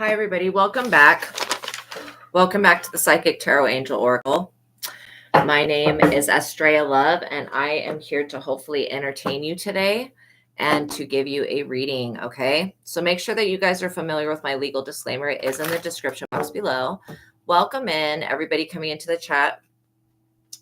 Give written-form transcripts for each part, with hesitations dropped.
Hi, everybody. Welcome back. Welcome back to the Psychic Tarot Angel Oracle. My name is ASTRAEA Love, and I am here to hopefully entertain you today and to give you a reading, okay? So make sure that you guys are familiar with my legal disclaimer. It is in the description box below. Welcome in, everybody coming into the chat.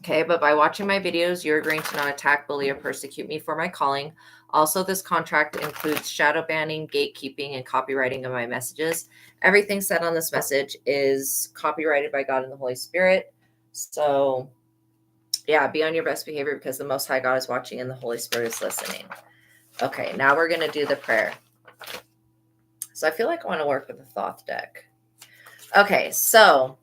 Okay, but by watching my videos, you're agreeing to not attack, bully, or persecute me for my calling. Also, this contract includes shadow banning, gatekeeping, and copywriting of my messages. Everything said on this message is copyrighted by God and the Holy Spirit. So, yeah, be on your best behavior because the Most High God is watching and the Holy Spirit is listening. Okay, now we're going to do the prayer. So I feel like I want to work with the Thoth deck. Okay, so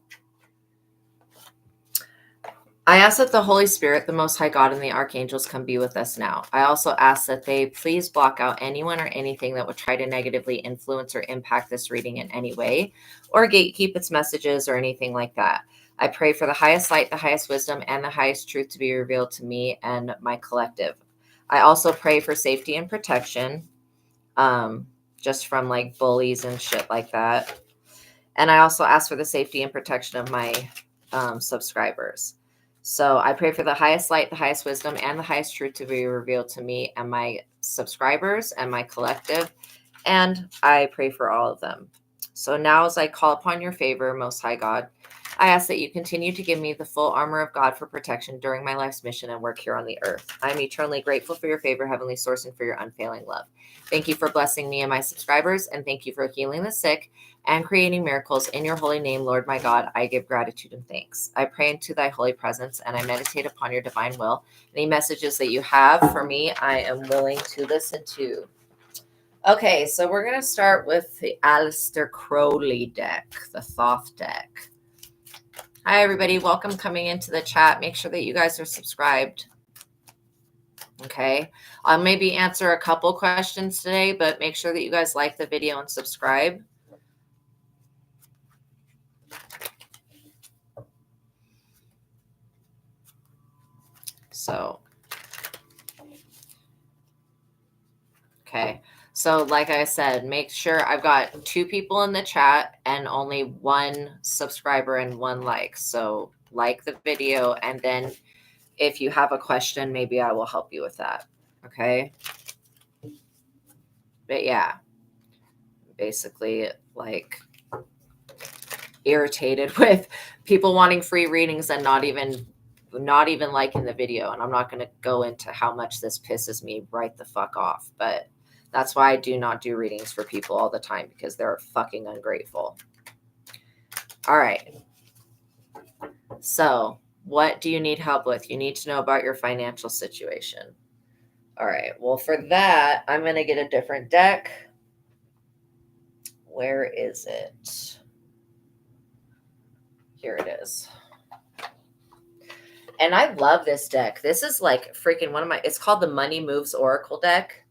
I ask that the Holy Spirit, the Most High God, and the archangels come be with us now. I also ask that they please block out anyone or anything that would try to negatively influence or impact this reading in any way, or gatekeep its messages or anything like that. I pray for the highest light, the highest wisdom, and the highest truth to be revealed to me and my collective. I also pray for safety and protection, just from like bullies and shit like that. And I also ask for the safety and protection of my subscribers. So I pray for the highest light, the highest wisdom, and the highest truth to be revealed to me and my subscribers and my collective. And I pray for all of them. So now as I call upon your favor, Most High God, I ask that you continue to give me the full armor of God for protection during my life's mission and work here on the earth. I am eternally grateful for your favor, Heavenly Source, and for your unfailing love. Thank you for blessing me and my subscribers, and thank you for healing the sick and creating miracles. In your holy name, Lord my God, I give gratitude and thanks. I pray into thy holy presence, and I meditate upon your divine will. Any messages that you have for me, I am willing to listen to. Okay, so we're going to start with the Aleister Crowley deck, the Thoth deck. Hi, everybody. Welcome coming into the chat. Make sure that you guys are subscribed. Okay. I'll maybe answer a couple questions today, but make sure that you guys like the video and subscribe. So, okay. So like I said, make sure I've got 2 people in the chat and only 1 subscriber and 1 like. So like the video, and then if you have a question, maybe I will help you with that. Okay. But yeah, basically like irritated with people wanting free readings and not even liking the video. And I'm not going to go into how much this pisses me right the fuck off, but that's why I do not do readings for people all the time, because they're fucking ungrateful. All right. So what do you need help with? You need to know about your financial situation. All right. Well, for that, I'm going to get a different deck. Where is it? Here it is. And I love this deck. This is like freaking one of my, it's called the Money Moves Oracle deck.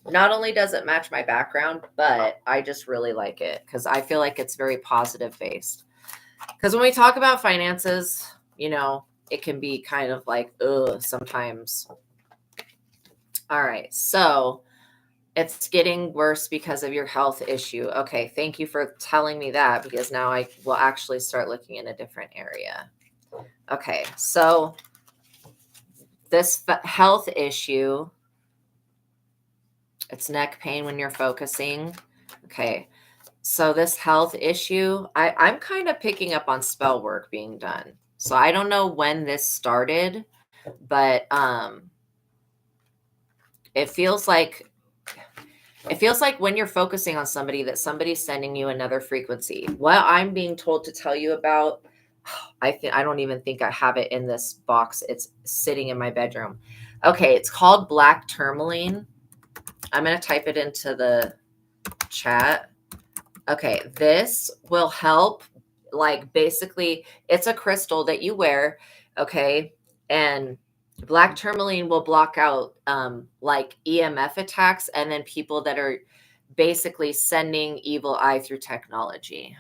Not only does it match my background, but I just really like it because I feel like it's very positive based. Because when we talk about finances, you know, it can be kind of like, ugh, sometimes. All right. So it's getting worse because of your health issue. Okay. Thank you for telling me that, because now I will actually start looking in a different area. Okay. So this health issue, it's neck pain when you're focusing. Okay. So this health issue, I'm kind of picking up on spell work being done. So I don't know when this started, but it feels like when you're focusing on somebody, that somebody's sending you another frequency. What I'm being told to tell you about, I don't even think I have it in this box. It's sitting in my bedroom. Okay, it's called black tourmaline. I'm going to type it into the chat. Okay, this will help. Like, basically, it's a crystal that you wear, okay? And black tourmaline will block out like EMF attacks, and then people that are basically sending evil eye through technology.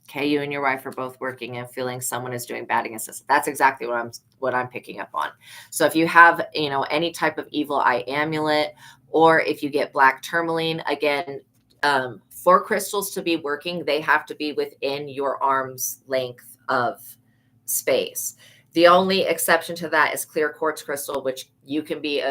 Okay, you and your wife are both working and feeling someone is doing bad against us. That's exactly what I'm picking up on. So if you have, you know, any type of evil eye amulet, or if you get black tourmaline, again, for crystals to be working, they have to be within your arm's length of space. The only exception to that is clear quartz crystal, which you can be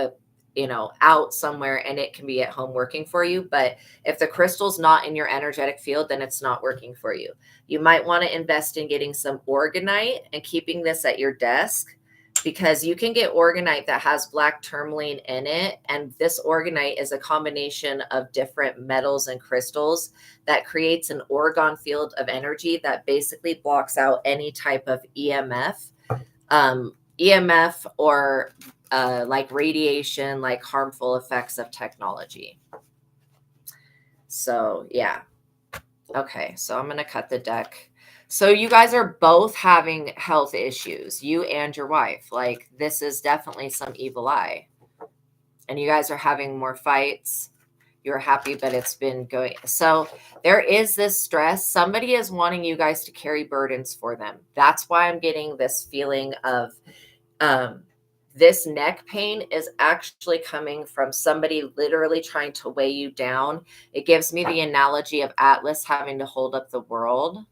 out somewhere and it can be at home working for you. But if the crystal's not in your energetic field, then it's not working for you. You might want to invest in getting some organite and keeping this at your desk, because you can get organite that has black tourmaline in it. And this organite is a combination of different metals and crystals that creates an orgone field of energy that basically blocks out any type of EMF or like radiation, like harmful effects of technology. So yeah. Okay, so I'm going to cut the deck. So you guys are both having health issues, you and your wife. Like, this is definitely some evil eye. And you guys are having more fights. You're happy, but it's been going. So there is this stress. Somebody is wanting you guys to carry burdens for them. That's why I'm getting this feeling of this neck pain is actually coming from somebody literally trying to weigh you down. It gives me the analogy of Atlas having to hold up the world.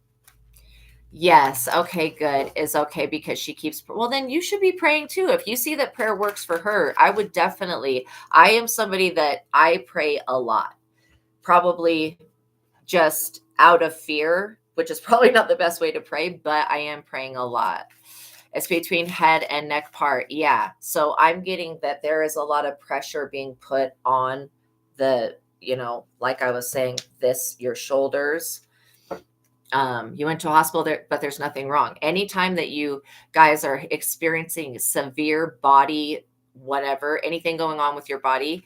Yes. Okay, good. Is okay because she keeps, well, then you should be praying too. If you see that prayer works for her, I would definitely, I am somebody that I pray a lot, probably just out of fear, which is probably not the best way to pray, but I am praying a lot. It's between head and neck part. Yeah. So I'm getting that there is a lot of pressure being put on the, like I was saying, your shoulders. You went to a hospital there, but there's nothing wrong. Anytime that you guys are experiencing severe body, whatever, anything going on with your body,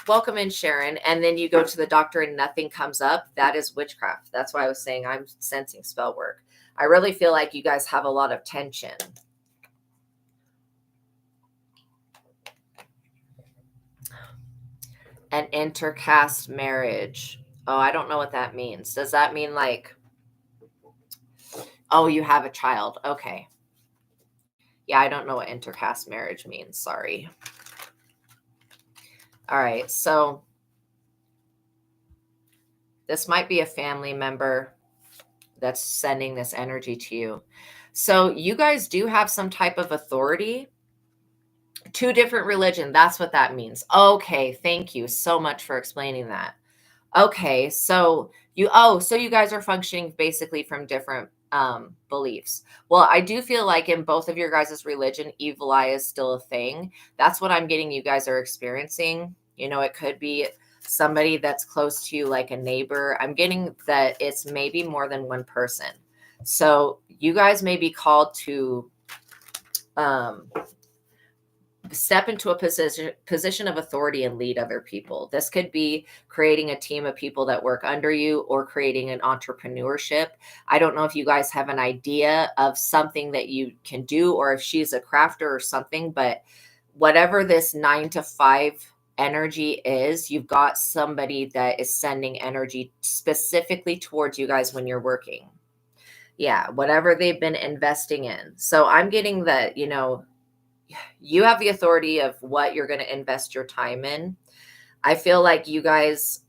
welcome in, Sharon. And then you go to the doctor and nothing comes up. That is witchcraft. That's why I was saying I'm sensing spell work. I really feel like you guys have a lot of tension. An intercaste marriage. Oh, I don't know what that means. Does that mean like, oh, you have a child? Okay. Yeah, I don't know what intercaste marriage means. Sorry. All right. So this might be a family member that's sending this energy to you. So you guys do have some type of authority. Two different religion. That's what that means. Okay. Thank you so much for explaining that. Okay. So you guys are functioning basically from different beliefs. Well, I do feel like in both of your guys' religion, evil eye is still a thing. That's what I'm getting you guys are experiencing. It could be somebody that's close to you, like a neighbor. I'm getting that it's maybe more than one person. So you guys may be called to step into a position of authority and lead other people. This could be creating a team of people that work under you or creating an entrepreneurship. I don't know if you guys have an idea of something that you can do or if she's a crafter or something, but whatever this 9 to 5 energy is, you've got somebody that is sending energy specifically towards you guys when you're working. Yeah, whatever they've been investing in. So I'm getting that, you have the authority of what you're going to invest your time in. I feel like you guys,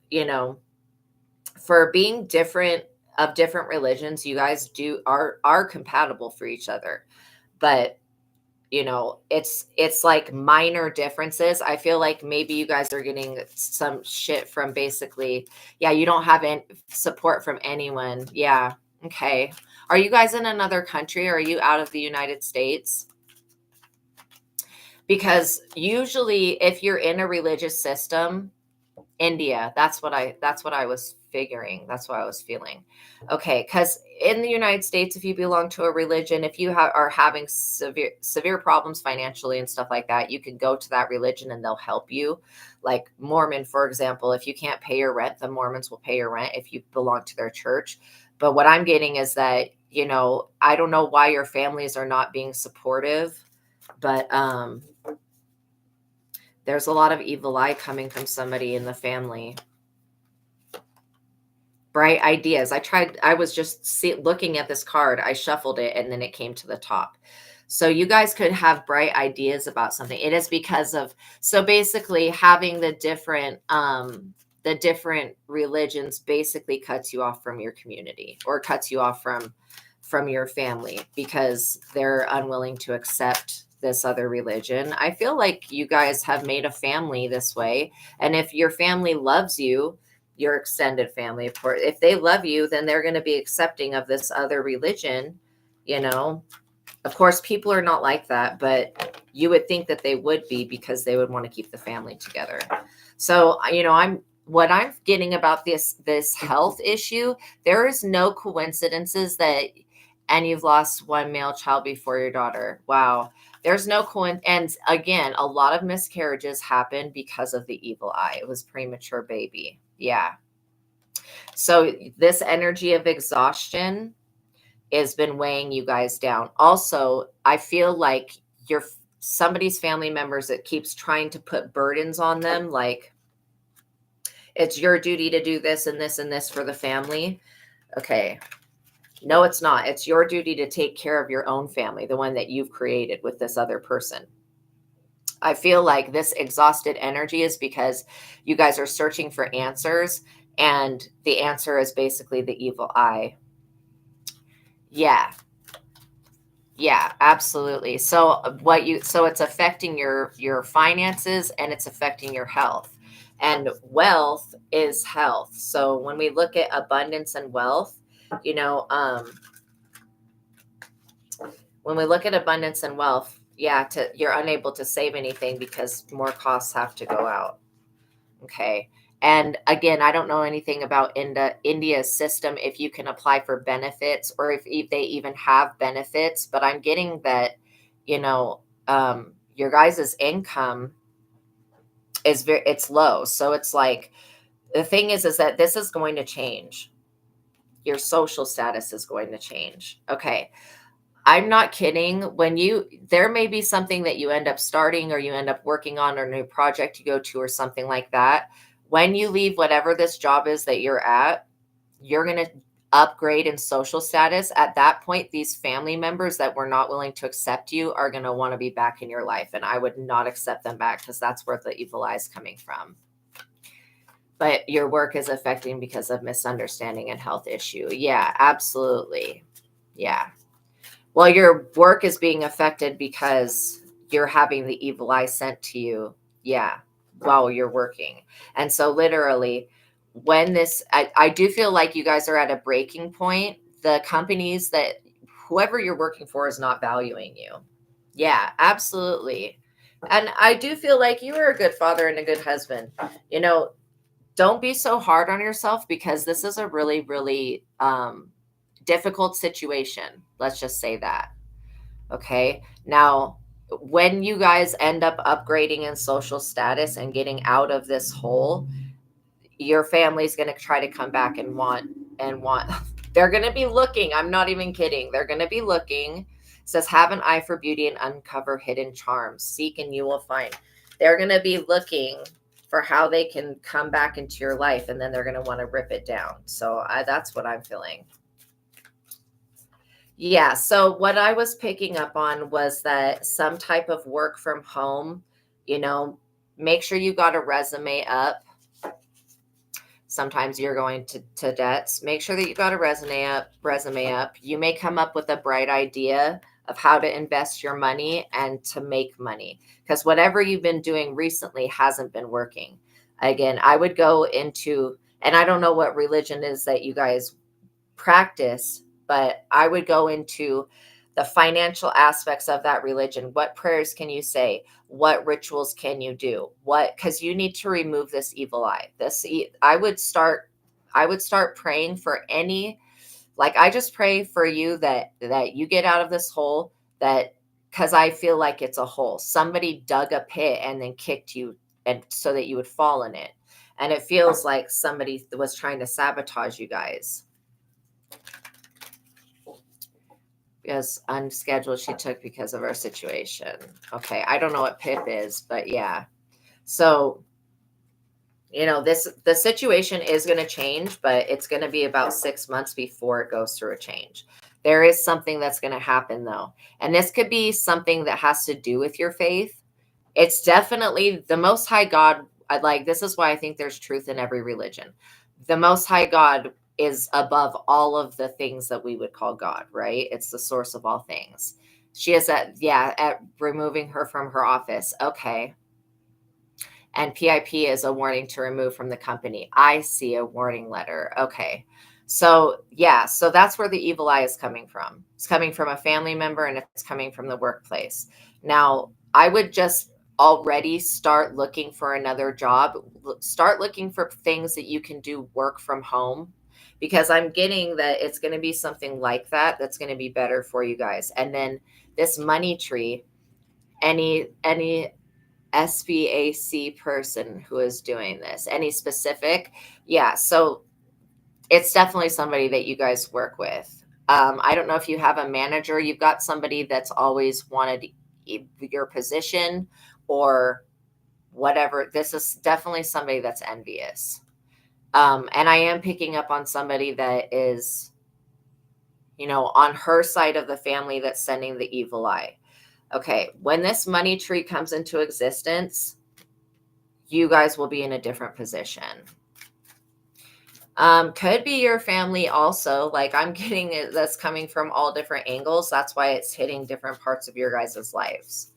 for being different religions, you guys are compatible for each other. But it's like minor differences. I feel like maybe you guys are getting some shit from basically, yeah, you don't have any support from anyone. Yeah. Okay. Are you guys in another country? Or are you out of the United States? Because usually if you're in a religious system, India, that's what I was figuring. That's what I was feeling. Okay. Because in the United States, if you belong to a religion, if you are having severe problems financially and stuff like that, you can go to that religion and they'll help you. Like Mormon, for example, if you can't pay your rent, the Mormons will pay your rent if you belong to their church. But what I'm getting is that, I don't know why your families are not being supportive, but there's a lot of evil eye coming from somebody in the family. Bright ideas. I was just looking at this card. I shuffled it and then it came to the top. So you guys could have bright ideas about something. It is because of, so basically having the different the different religions basically cuts you off from your community, or cuts you off from your family, because they're unwilling to accept this other religion. I feel like you guys have made a family this way. And if your family loves you, your extended family, of course, if they love you, then they're going to be accepting of this other religion. You know, of course, people are not like that, but you would think that they would be, because they would want to keep the family together. So, what I'm getting about this health issue, there is no coincidences that, and you've lost one male child before your daughter. Wow. There's no and again, a lot of miscarriages happen because of the evil eye. It was premature baby. Yeah. So this energy of exhaustion has been weighing you guys down. Also, I feel like you're somebody's family members that keeps trying to put burdens on them, like it's your duty to do this and this and this for the family. Okay. No, it's not. It's your duty to take care of your own family, the one that you've created with this other person. I feel like this exhausted energy is because you guys are searching for answers, and the answer is basically the evil eye. Yeah. Yeah, absolutely. So it's affecting your finances, and it's affecting your health. And wealth is health. So when we look at abundance and wealth, when we look at abundance and wealth, you're unable to save anything because more costs have to go out. Okay. And again, I don't know anything about India's system, if you can apply for benefits, or if they even have benefits, but I'm getting that, your guys' income it's low. So it's like, the thing is that this is going to change. Your social status is going to change. Okay. I'm not kidding. There may be something that you end up starting, or you end up working on, or a new project you go to, or something like that. When you leave whatever this job is that you're at, you're going to upgrade in social status. At that point, these family members that were not willing to accept you are going to want to be back in your life. And I would not accept them back, because that's where the evil eye is coming from. But your work is affecting because of misunderstanding and health issue. Yeah, absolutely. Yeah. Well, your work is being affected because you're having the evil eye sent to you. Yeah. While you're working. And so literally, I do feel like you guys are at a breaking point. The companies that whoever you're working for is not valuing you. Yeah, absolutely. And I do feel like you are a good father and a good husband. Don't be so hard on yourself, because this is a really, really difficult situation. Let's just say that. Okay. Now, when you guys end up upgrading in social status and getting out of this hole, your family's going to try to come back and want, they're going to be looking. I'm not even kidding. They're going to be looking. It says, have an eye for beauty and uncover hidden charms. Seek and you will find. They're going to be looking for how they can come back into your life, and then they're going to want to rip it down. So that's what I'm feeling. Yeah. So what I was picking up on was that some type of work from home, make sure you got a resume up. Sometimes you're going to debts. Make sure that you got a resume up. You may come up with a bright idea of how to invest your money and to make money, because whatever you've been doing recently hasn't been working. Again, I would go into, and I don't know what religion is that you guys practice, but I would go into the financial aspects of that religion. What prayers can you say? What rituals can you do? Because you need to remove this evil eye. I would start praying for any, like, I just pray for you that you get out of this hole, because I feel like it's a hole. Somebody dug a pit and then kicked you, and so that you would fall in it. And it feels like somebody was trying to sabotage you guys. Because unscheduled she took because of our situation. Okay, I don't know what PIP is, but yeah. So, the situation is going to change, but it's going to be about 6 months before it goes through a change. There is something that's going to happen, though. And this could be something that has to do with your faith. It's definitely the Most High God this is why I think there's truth in every religion. The Most High God is above all of the things that we would call God, right? It's the source of all things. She is at removing her from her office. Okay. And PIP is a warning to remove from the company. I see a warning letter. Okay. So, yeah, so that's where the evil eye is coming from. It's coming from a family member and it's coming from the workplace. Now, I would just already start looking for another job. Start looking for things that you can do work from home, because I'm getting that it's going to be something like that that's going to be better for you guys. And then this money tree, any SBAC person who is doing this, any specific? Yeah, so it's definitely somebody that you guys work with. I don't know if you have a manager. You've got somebody that's always wanted your position or whatever. This is definitely somebody that's envious. And I am picking up on somebody that is, on her side of the family that's sending the evil eye. Okay, when this money tree comes into existence, you guys will be in a different position. Could be your family also. Like, I'm getting it, that's coming from all different angles. That's why it's hitting different parts of your guys' lives.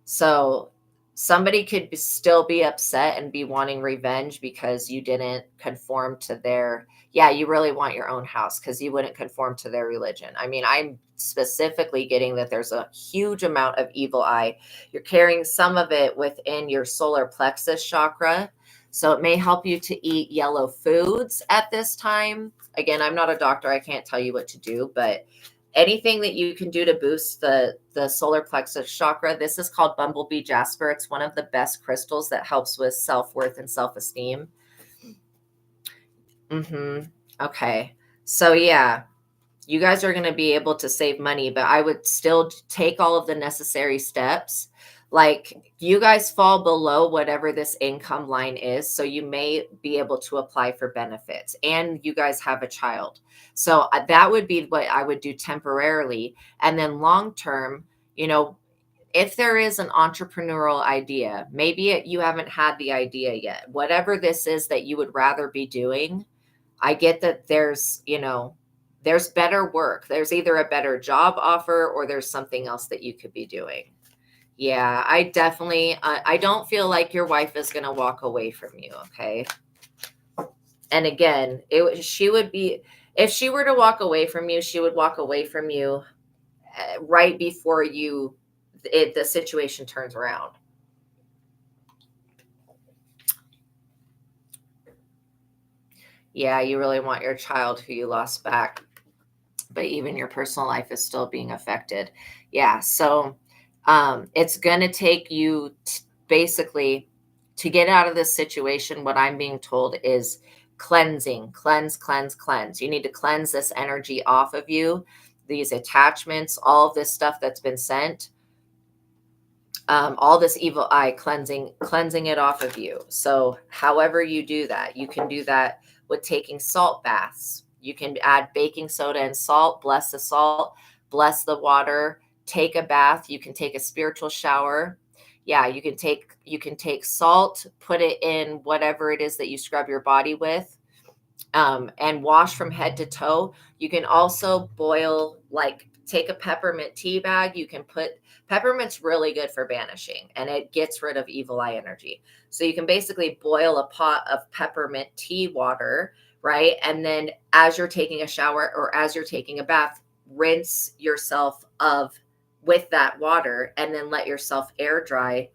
So somebody could still be upset and be wanting revenge because you didn't conform to their, you really want your own house because you wouldn't conform to their religion. I mean, I'm specifically getting that there's a huge amount of evil eye. You're carrying some of it within your solar plexus chakra. So it may help you to eat yellow foods at this time. Again, I'm not a doctor. I can't tell you what to do, but anything that you can do to boost the solar plexus chakra. This is called bumblebee jasper. It's one of the best crystals that helps with self-worth and self-esteem. Okay. So yeah, you guys are going to be able to save money, but I would still take all of the necessary steps. Like, you guys fall below whatever this income line is, so you may be able to apply for benefits, and you guys have a child. So that would be what I would do temporarily. And then long term, if there is an entrepreneurial idea, maybe you haven't had the idea yet, whatever this is that you would rather be doing, I get that there's better work. There's either a better job offer or there's something else that you could be doing. Yeah, I definitely, I don't feel like your wife is going to walk away from you. Okay. And again, she would be, if she were to walk away from you, she would walk away from you right before the situation turns around. Yeah, you really want your child who you lost back, but even your personal life is still being affected. Yeah. So, it's going to take you basically to get out of this situation. What I'm being told is cleansing, cleanse. You need to cleanse this energy off of you, these attachments, all of this stuff that's been sent, all this evil eye, cleansing it off of you. So however you do that, you can do that with taking salt baths. You can add baking soda and salt, bless the salt, bless the water, take a bath. You can take a spiritual shower. Yeah, you can take salt, put it in whatever it is that you scrub your body with, and wash from head to toe. You can also boil, like, take a peppermint tea bag. You can put peppermint's really good for banishing, and it gets rid of evil eye energy. So you can basically boil a pot of peppermint tea water, right? And then as you're taking a shower or as you're taking a bath, rinse yourself with that water and then let yourself air dry.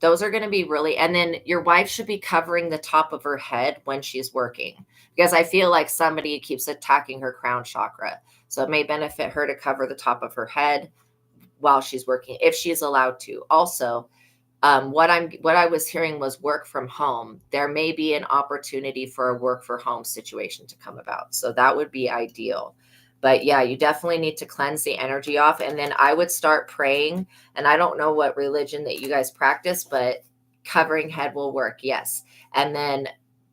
Those are going to be really, and then your wife should be covering the top of her head when she's working, because I feel like somebody keeps attacking her crown chakra. So it may benefit her to cover the top of her head while she's working, if she's allowed to. Also, what I was hearing was work from home. There may be an opportunity for a work from home situation to come about. So that would be ideal. But yeah, you definitely need to cleanse the energy off. And then I would start praying. And I don't know what religion that you guys practice, but covering head will work. Yes. And then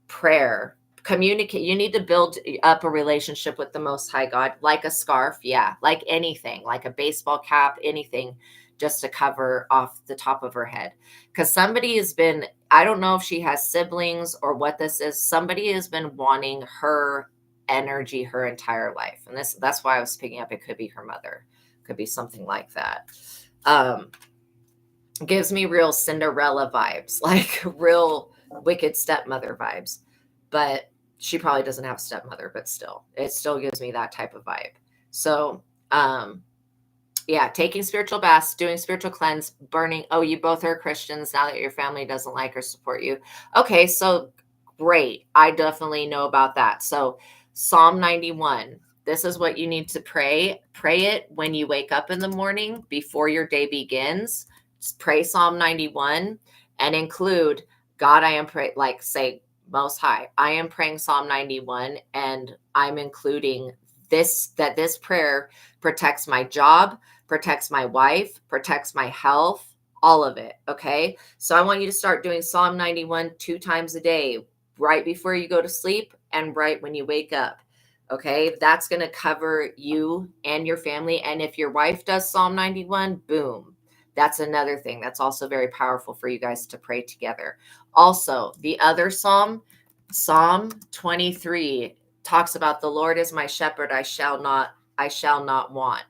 prayer, communicate. You need to build up a relationship with the Most High God, like a scarf. Yeah. Like anything, like a baseball cap, anything. just to cover off the top of her head. Because somebody has been, I don't know if she has siblings or what this is. Somebody has been wanting her energy her entire life. And that's why I was picking up. It could be her mother. Could be something like that. Gives me real Cinderella vibes, like real wicked stepmother vibes. But she probably doesn't have a stepmother, but still, it still gives me that type of vibe. So, yeah, taking spiritual baths, doing spiritual cleanse, burning. Oh, you both are Christians now that your family doesn't like or support you. Okay, so great. I definitely know about that. So Psalm 91, this is what you need to pray. Pray it when you wake up in the morning before your day begins. Just pray Psalm 91 and include, God, I am praying, like say, Most High, I am praying Psalm 91 and I'm including this, that this prayer protects my job, protects my wife, protects my health, all of it. Okay. So I want you to start doing Psalm 91 2 times a day, right before you go to sleep and right when you wake up. Okay. That's going to cover you and your family. And if your wife does Psalm 91, boom. That's another thing that's also very powerful for you guys to pray together. Also, the other Psalm 23, talks about the Lord is my shepherd, I shall not want.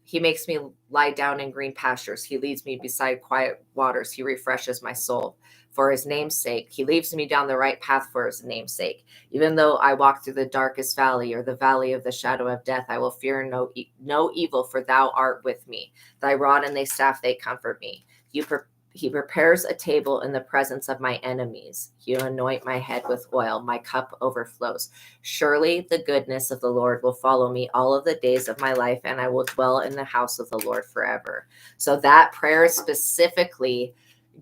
He makes me lie down in green pastures. He leads me beside quiet waters. He refreshes my soul. For his name's sake, he leads me down the right path for his name's sake. Even though I walk through the darkest valley or the valley of the shadow of death, I will fear no evil, for thou art with me. Thy rod and thy staff, they comfort me. He prepares a table in the presence of my enemies. You anoint my head with oil. My cup overflows. Surely the goodness of the Lord will follow me all of the days of my life, and I will dwell in the house of the Lord forever. So that prayer is specifically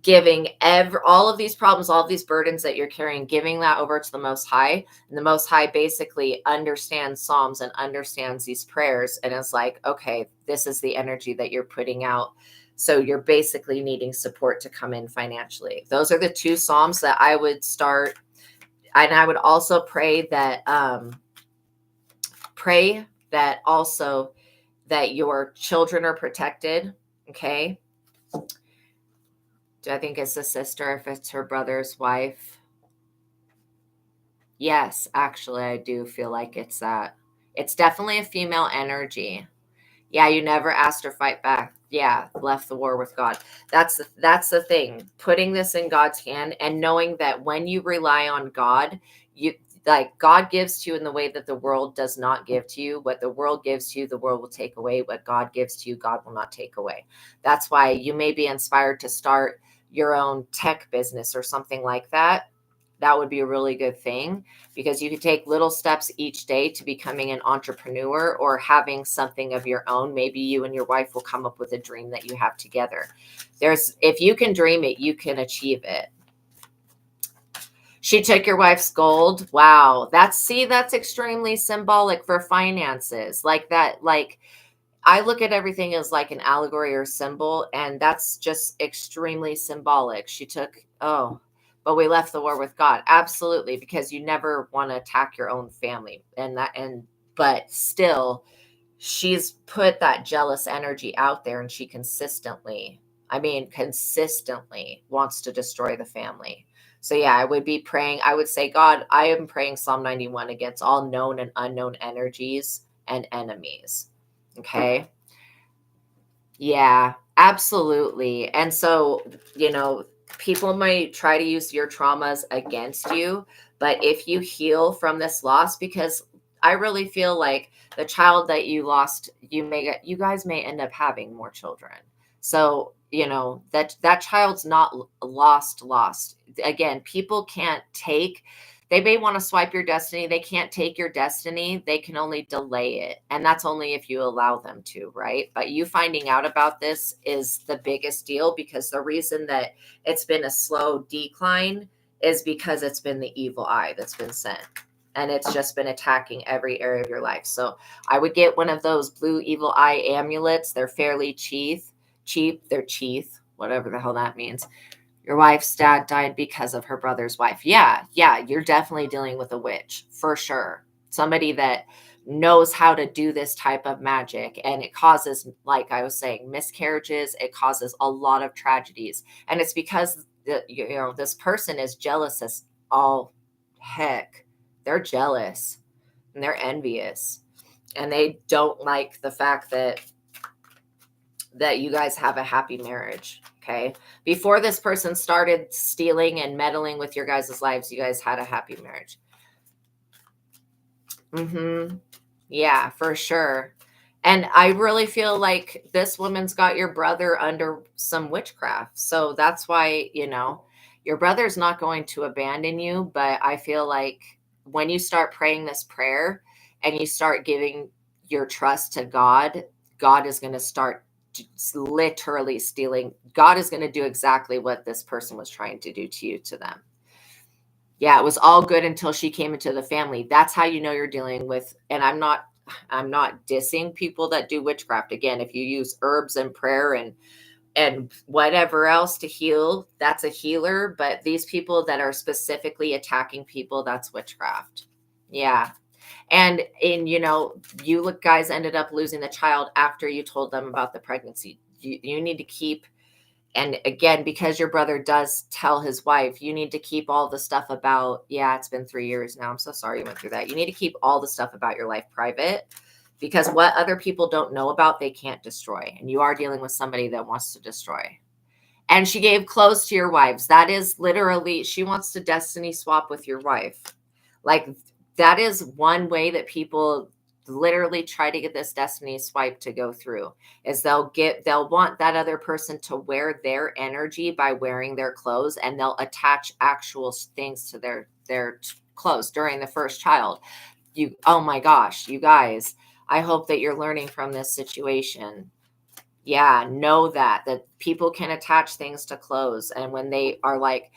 giving all of these problems, all of these burdens that you're carrying, giving that over to the Most High. And the Most High basically understands Psalms and understands these prayers. And it's like, okay, this is the energy that you're putting out. So you're basically needing support to come in financially. Those are the 2 Psalms that I would start. And I would also pray that also that your children are protected. Okay. Do I think it's a sister if it's her brother's wife? Yes, actually, I do feel like it's that. It's definitely a female energy. Yeah, you never asked her fight back. Yeah, left the war with God. That's the thing. Putting this in God's hand and knowing that when you rely on God, God gives to you in the way that the world does not give to you. What the world gives to you, the world will take away. What God gives to you, God will not take away. That's why you may be inspired to start your own tech business or something like that. That would be a really good thing, because you could take little steps each day to becoming an entrepreneur or having something of your own. Maybe you and your wife will come up with a dream that you have together. If you can dream it, you can achieve it. She took your wife's gold. Wow. That's extremely symbolic for finances. Like that, I look at everything as like an allegory or symbol, and that's just extremely symbolic. She took, but we left the war with God. Absolutely, because you never want to attack your own family. But still, she's put that jealous energy out there, and she consistently wants to destroy the family. So yeah, I would be praying. I would say, God, I am praying Psalm 91 against all known and unknown energies and enemies. Okay. Yeah, absolutely. And so, people might try to use your traumas against you, but if you heal from this loss, because I really feel like the child that you lost, you guys may end up having more children. So, that child's not lost. Again, people can't take, they may want to swipe your destiny. They can't take your destiny. They can only delay it. And that's only if you allow them to, right? But you finding out about this is the biggest deal, because the reason that it's been a slow decline is because it's been the evil eye that's been sent. And it's just been attacking every area of your life. So I would get one of those blue evil eye amulets. They're fairly cheap. They're cheap, whatever the hell that means. Your wife's dad died because of her brother's wife. Yeah, you're definitely dealing with a witch, for sure. Somebody that knows how to do this type of magic, and it causes, like I was saying, miscarriages. It causes a lot of tragedies, and it's because this person is jealous as all heck. They're jealous and they're envious, and they don't like the fact that you guys have a happy marriage. Okay, before this person started stealing and meddling with your guys' lives, you guys had a happy marriage. Yeah, for sure. And I really feel like this woman's got your brother under some witchcraft. So that's why, your brother's not going to abandon you. But I feel like when you start praying this prayer and you start giving your trust to God, God is going to start literally stealing. God is going to do exactly what this person was trying to do to you, to them. Yeah, it was all good until she came into the family. That's how you know you're dealing with, and I'm not dissing people that do witchcraft. Again, if you use herbs and prayer and whatever else to heal, that's a healer, but these people that are specifically attacking people, that's witchcraft. Yeah. And you look, guys ended up losing the child after you told them about the pregnancy. You need to keep, and again, because your brother does tell his wife, you need to keep all the stuff about, yeah, it's been 3 years now. I'm so sorry you went through that. You need to keep all the stuff about your life private, because what other people don't know about, they can't destroy. And you are dealing with somebody that wants to destroy. And she gave clothes to your wives. That is literally, she wants to destiny swap with your wife. Like, that is one way that people literally try to get this destiny swipe to go through, is they'll want that other person to wear their energy by wearing their clothes, and they'll attach actual things to their clothes during the first child. Oh my gosh, you guys, I hope that you're learning from this situation. Yeah, know that people can attach things to clothes, and when they are like,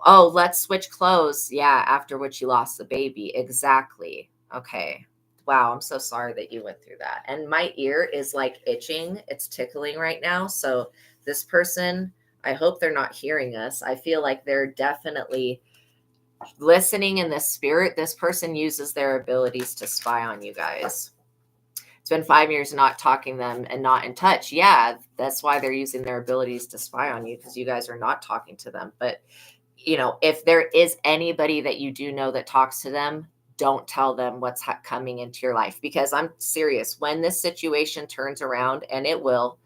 oh, let's switch clothes. Yeah, after which you lost the baby. Exactly. Okay. Wow, I'm so sorry that you went through that. And my ear is like itching. It's tickling right now. So this person, I hope they're not hearing us. I feel like they're definitely listening in the spirit. This person uses their abilities to spy on you guys. It's been 5 years not talking to them and not in touch. Yeah, that's why they're using their abilities to spy on you, because you guys are not talking to them. But if there is anybody that you do know that talks to them, don't tell them what's coming into your life, because I'm serious. When this situation turns around, and it will,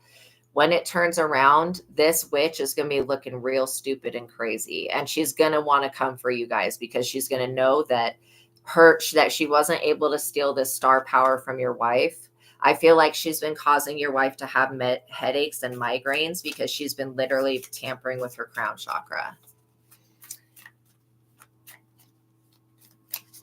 when it turns around, this witch is going to be looking real stupid and crazy. And she's going to want to come for you guys, because she's going to know that she wasn't able to steal this star power from your wife. I feel like she's been causing your wife to have headaches and migraines, because she's been literally tampering with her crown chakra.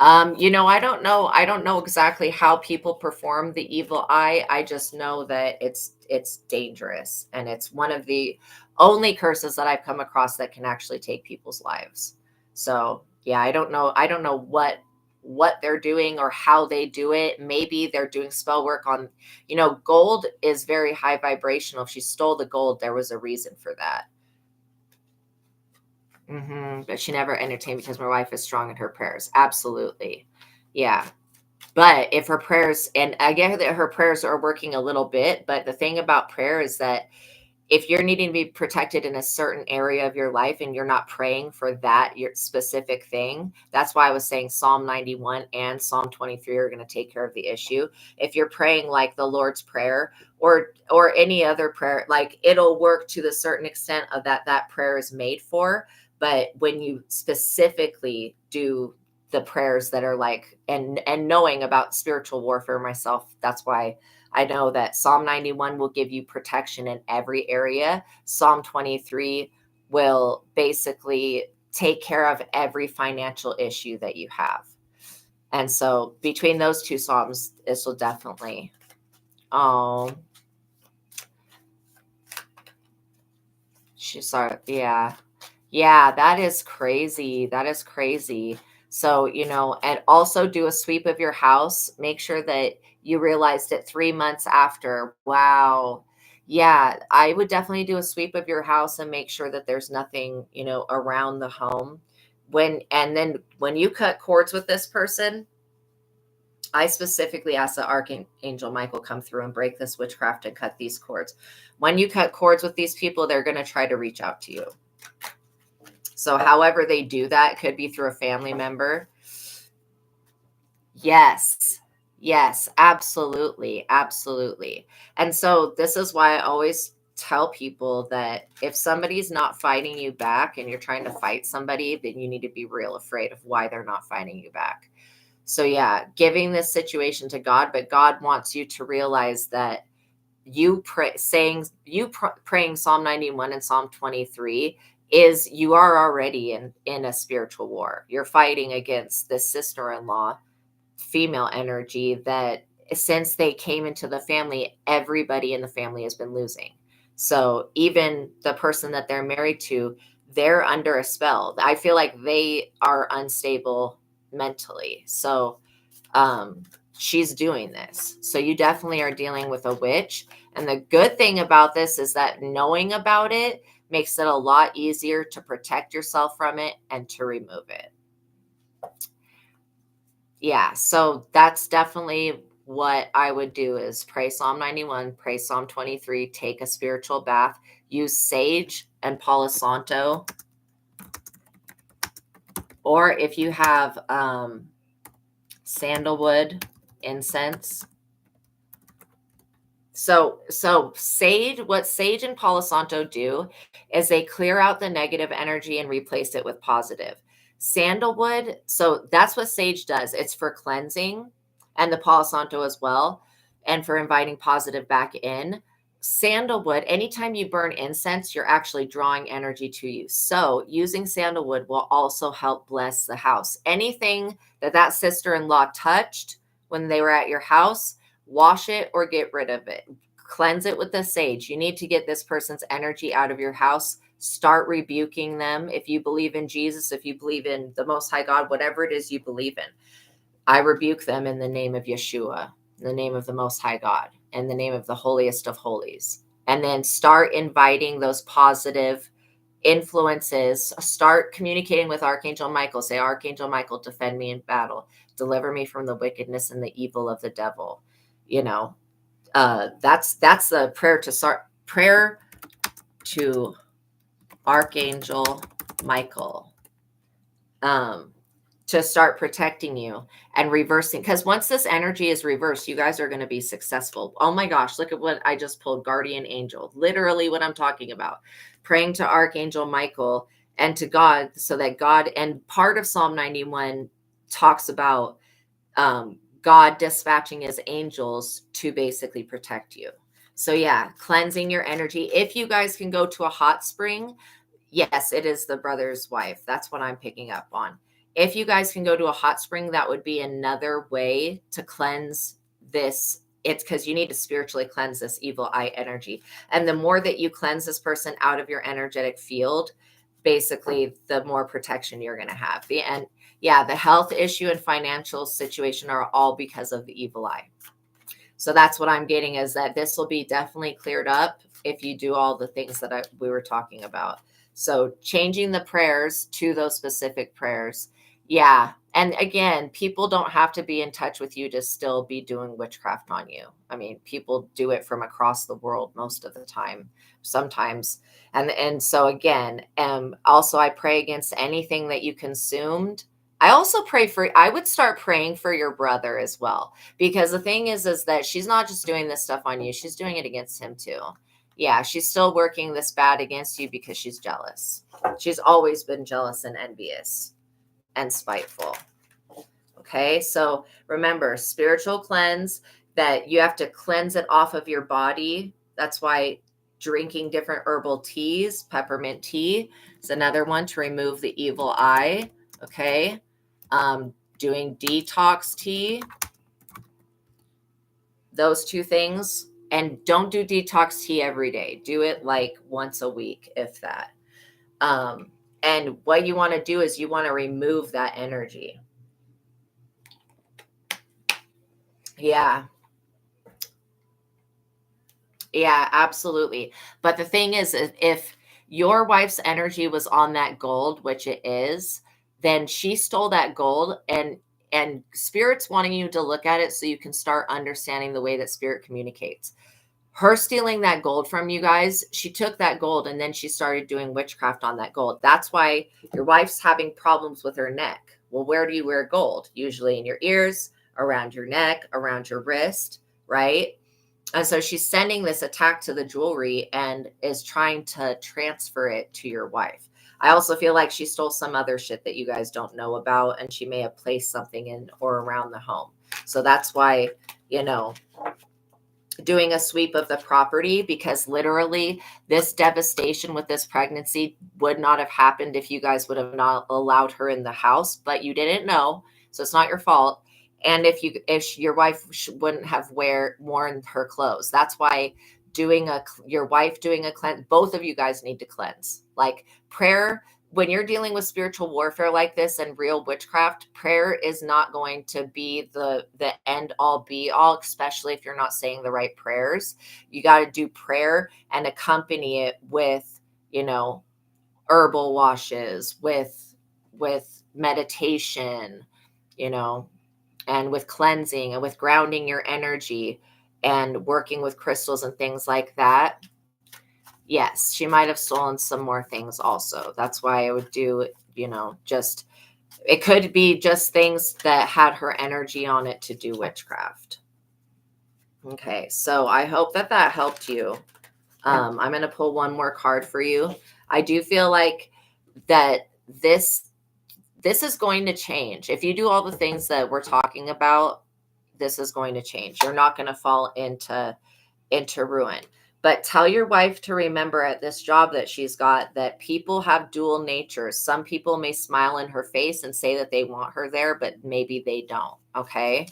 I don't know. I don't know exactly how people perform the evil eye. I just know that it's dangerous, and it's one of the only curses that I've come across that can actually take people's lives. So yeah, I don't know. I don't know what they're doing or how they do it. Maybe they're doing spell work on, gold is very high vibrational. If she stole the gold, there was a reason for that. But she never entertained, because my wife is strong in her prayers. Absolutely. Yeah. But if her prayers, and I get that her prayers are working a little bit, but the thing about prayer is that if you're needing to be protected in a certain area of your life and you're not praying for that your specific thing, that's why I was saying Psalm 91 and Psalm 23 are going to take care of the issue. If you're praying like the Lord's Prayer or any other prayer, like, it'll work to the certain extent of that prayer is made for. But when you specifically do the prayers that are like, and knowing about spiritual warfare myself, that's why I know that Psalm 91 will give you protection in every area. Psalm 23 will basically take care of every financial issue that you have. And so between those two Psalms, this will definitely, yeah. Yeah, that is crazy. That is crazy. So, and also do a sweep of your house. Make sure that you realized it 3 months after. Wow. Yeah, I would definitely do a sweep of your house and make sure that there's nothing, around the home. And then when you cut cords with this person, I specifically ask that Archangel Michael come through and break this witchcraft and cut these cords. When you cut cords with these people, they're going to try to reach out to you. So however they do that, could be through a family member. Yes. Yes, absolutely. Absolutely. And so this is why I always tell people that if somebody's not fighting you back and you're trying to fight somebody, then you need to be real afraid of why they're not fighting you back. So yeah, giving this situation to God, but God wants you to realize that you praying Psalm 91 and Psalm 23 is you are already in a spiritual war. You're fighting against this sister-in-law female energy that since they came into the family, everybody in the family has been losing. So even the person that they're married to, they're under a spell. I feel like they are unstable mentally. So she's doing this. So you definitely are dealing with a witch. And the good thing about this is that knowing about it makes it a lot easier to protect yourself from it and to remove it. Yeah, so that's definitely what I would do is pray Psalm 91, pray Psalm 23, take a spiritual bath, use sage and Palo Santo. Or if you have sandalwood incense. So sage, what sage and Palo Santo do is they clear out the negative energy and replace it with positive. Sandalwood, so that's what sage does. It's for cleansing, and the Palo Santo as well, and for inviting positive back in. Sandalwood, anytime you burn incense, you're actually drawing energy to you. So using sandalwood will also help bless the house. Anything that sister-in-law touched when they were at your house, wash it or get rid of it. Cleanse it with the sage. You need to get this person's energy out of your house. Start rebuking them. If you believe in Jesus, if you believe in the Most High God, whatever it is you believe in, I rebuke them in the name of Yeshua, in the name of the Most High God, in the name of the holiest of holies. And then start inviting those positive influences. Start communicating with Archangel Michael. Say, Archangel Michael, defend me in battle. Deliver me from the wickedness and the evil of the devil. You know, that's the prayer to start. Prayer to Archangel Michael. To start protecting you and reversing. Because once this energy is reversed, you guys are going to be successful. Oh my gosh, look at what I just pulled. Guardian angel. Literally what I'm talking about. Praying to Archangel Michael and to God so that God, and part of Psalm 91 talks about God dispatching his angels to basically protect you. So yeah, cleansing your energy. If you guys can go to a hot spring, yes, it is the brother's wife. That's what I'm picking up on. If you guys can go to a hot spring, that would be another way to cleanse this. It's because you need to spiritually cleanse this evil eye energy. And the more that you cleanse this person out of your energetic field, basically, the more protection you're going to have. And yeah, the health issue and financial situation are all because of the evil eye. So that's what I'm getting, is that this will be definitely cleared up if you do all the things that we were talking about. So changing the prayers to those specific prayers. Yeah. And again, people don't have to be in touch with you to still be doing witchcraft on you. I mean, people do it from across the world most of the time, sometimes. And so again, also I pray against anything that you consumed. I also I would start praying for your brother as well, because the thing is that she's not just doing this stuff on you. She's doing it against him too. Yeah, she's still working this bad against you because she's jealous. She's always been jealous and envious and spiteful. Okay, so remember, spiritual cleanse, that you have to cleanse it off of your body. That's why drinking different herbal teas, peppermint tea is another one to remove the evil eye. Okay, doing detox tea, those two things. And don't do detox tea every day. Do it like once a week, if that. And what you want to do is you want to remove that energy. Yeah. Yeah, absolutely. But the thing is, if your wife's energy was on that gold, which it is, then she stole that gold. And And Spirit's wanting you to look at it so you can start understanding the way that Spirit communicates. Her stealing that gold from you guys, she took that gold and then she started doing witchcraft on that gold. That's why your wife's having problems with her neck. Well, where do you wear gold? Usually in your ears, around your neck, around your wrist, right? And so she's sending this attack to the jewelry and is trying to transfer it to your wife. I also feel like she stole some other shit that you guys don't know about, and she may have placed something in or around the home. So that's why, you know, doing a sweep of the property, because literally this devastation with this pregnancy would not have happened if you guys would have not allowed her in the house, but you didn't know, so it's not your fault. And if your wife wouldn't have worn her clothes, that's why your wife doing a cleanse, both of you guys need to cleanse. Like prayer, when you're dealing with spiritual warfare like this and real witchcraft, prayer is not going to be the end all be all, especially if you're not saying the right prayers. You got to do prayer and accompany it with, you know, herbal washes, with meditation, you know, and with cleansing and with grounding your energy and working with crystals and things like that. Yes, she might have stolen some more things also. That's why I would do, you know, just, it could be just things that had her energy on it to do witchcraft. Okay, so I hope that helped you. I'm going to pull one more card for you. I do feel like that this is going to change. If you do all the things that we're talking about, this is going to change. You're not going to fall into ruin. But tell your wife to remember at this job that she's got that people have dual natures. Some people may smile in her face and say that they want her there, but maybe they don't. Okay.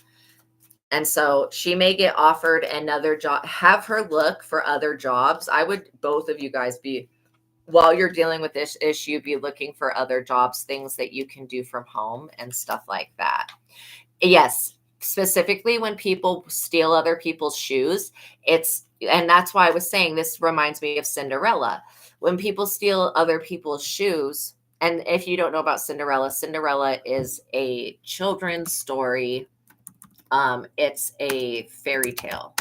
And so she may get offered another job. Have her look for other jobs. I would, both of you guys, be, while you're dealing with this issue, be looking for other jobs, things that you can do from home and stuff like that. Yes. Specifically when people steal other people's shoes, and that's why I was saying this reminds me of Cinderella. When people steal other people's shoes, and if you don't know about Cinderella, Cinderella is a children's story. It's a fairy tale.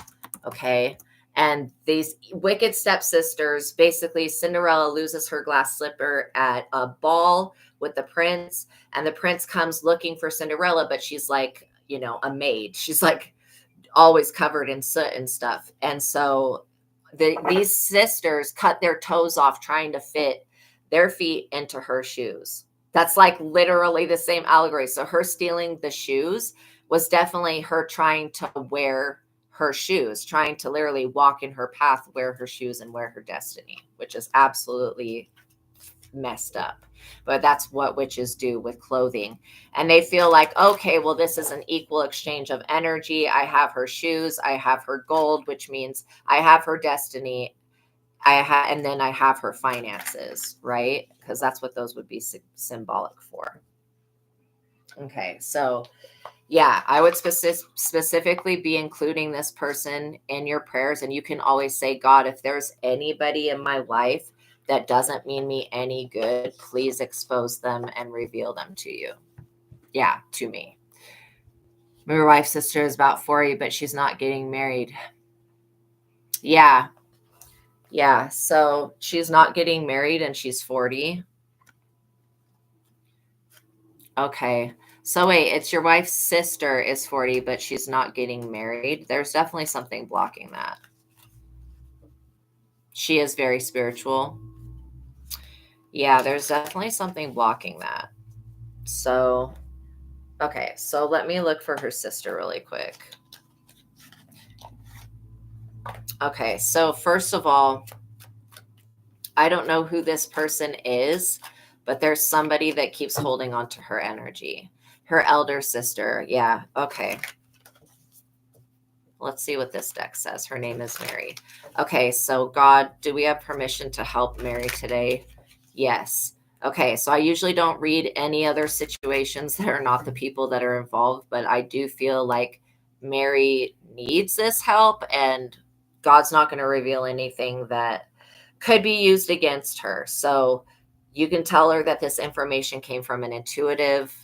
Okay. And these wicked stepsisters, basically Cinderella loses her glass slipper at a ball with the prince, and the prince comes looking for Cinderella, but she's like, you know, a maid. She's like always covered in soot and stuff. And so these sisters cut their toes off trying to fit their feet into her shoes. That's like literally the same allegory. So her stealing the shoes was definitely her trying to wear her shoes, trying to literally walk in her path, wear her shoes and wear her destiny, which is absolutely messed up. But that's what witches do with clothing. And they feel like, okay, well, this is an equal exchange of energy. I have her shoes, I have her gold, which means I have her destiny. And then I have her finances, right? Because that's what those would be symbolic for. Okay, so yeah, I would specifically be including this person in your prayers. And you can always say, God, if there's anybody in my life that doesn't mean me any good, please expose them and reveal them to you. Yeah, to me. My wife's sister is about 40, but she's not getting married. Yeah. Yeah. So she's not getting married and she's 40. Okay. So wait, it's your wife's sister is 40, but she's not getting married. There's definitely something blocking that. She is very spiritual. Yeah, there's definitely something blocking that. So, okay. So let me look for her sister really quick. Okay. So first of all, I don't know who this person is, but there's somebody that keeps holding on to her energy. Her elder sister. Yeah. Okay. Let's see what this deck says. Her name is Mary. Okay, so God, do we have permission to help Mary today? Yes. Okay, so I usually don't read any other situations that are not the people that are involved, but I do feel like Mary needs this help, and God's not going to reveal anything that could be used against her. So you can tell her that this information came from an intuitive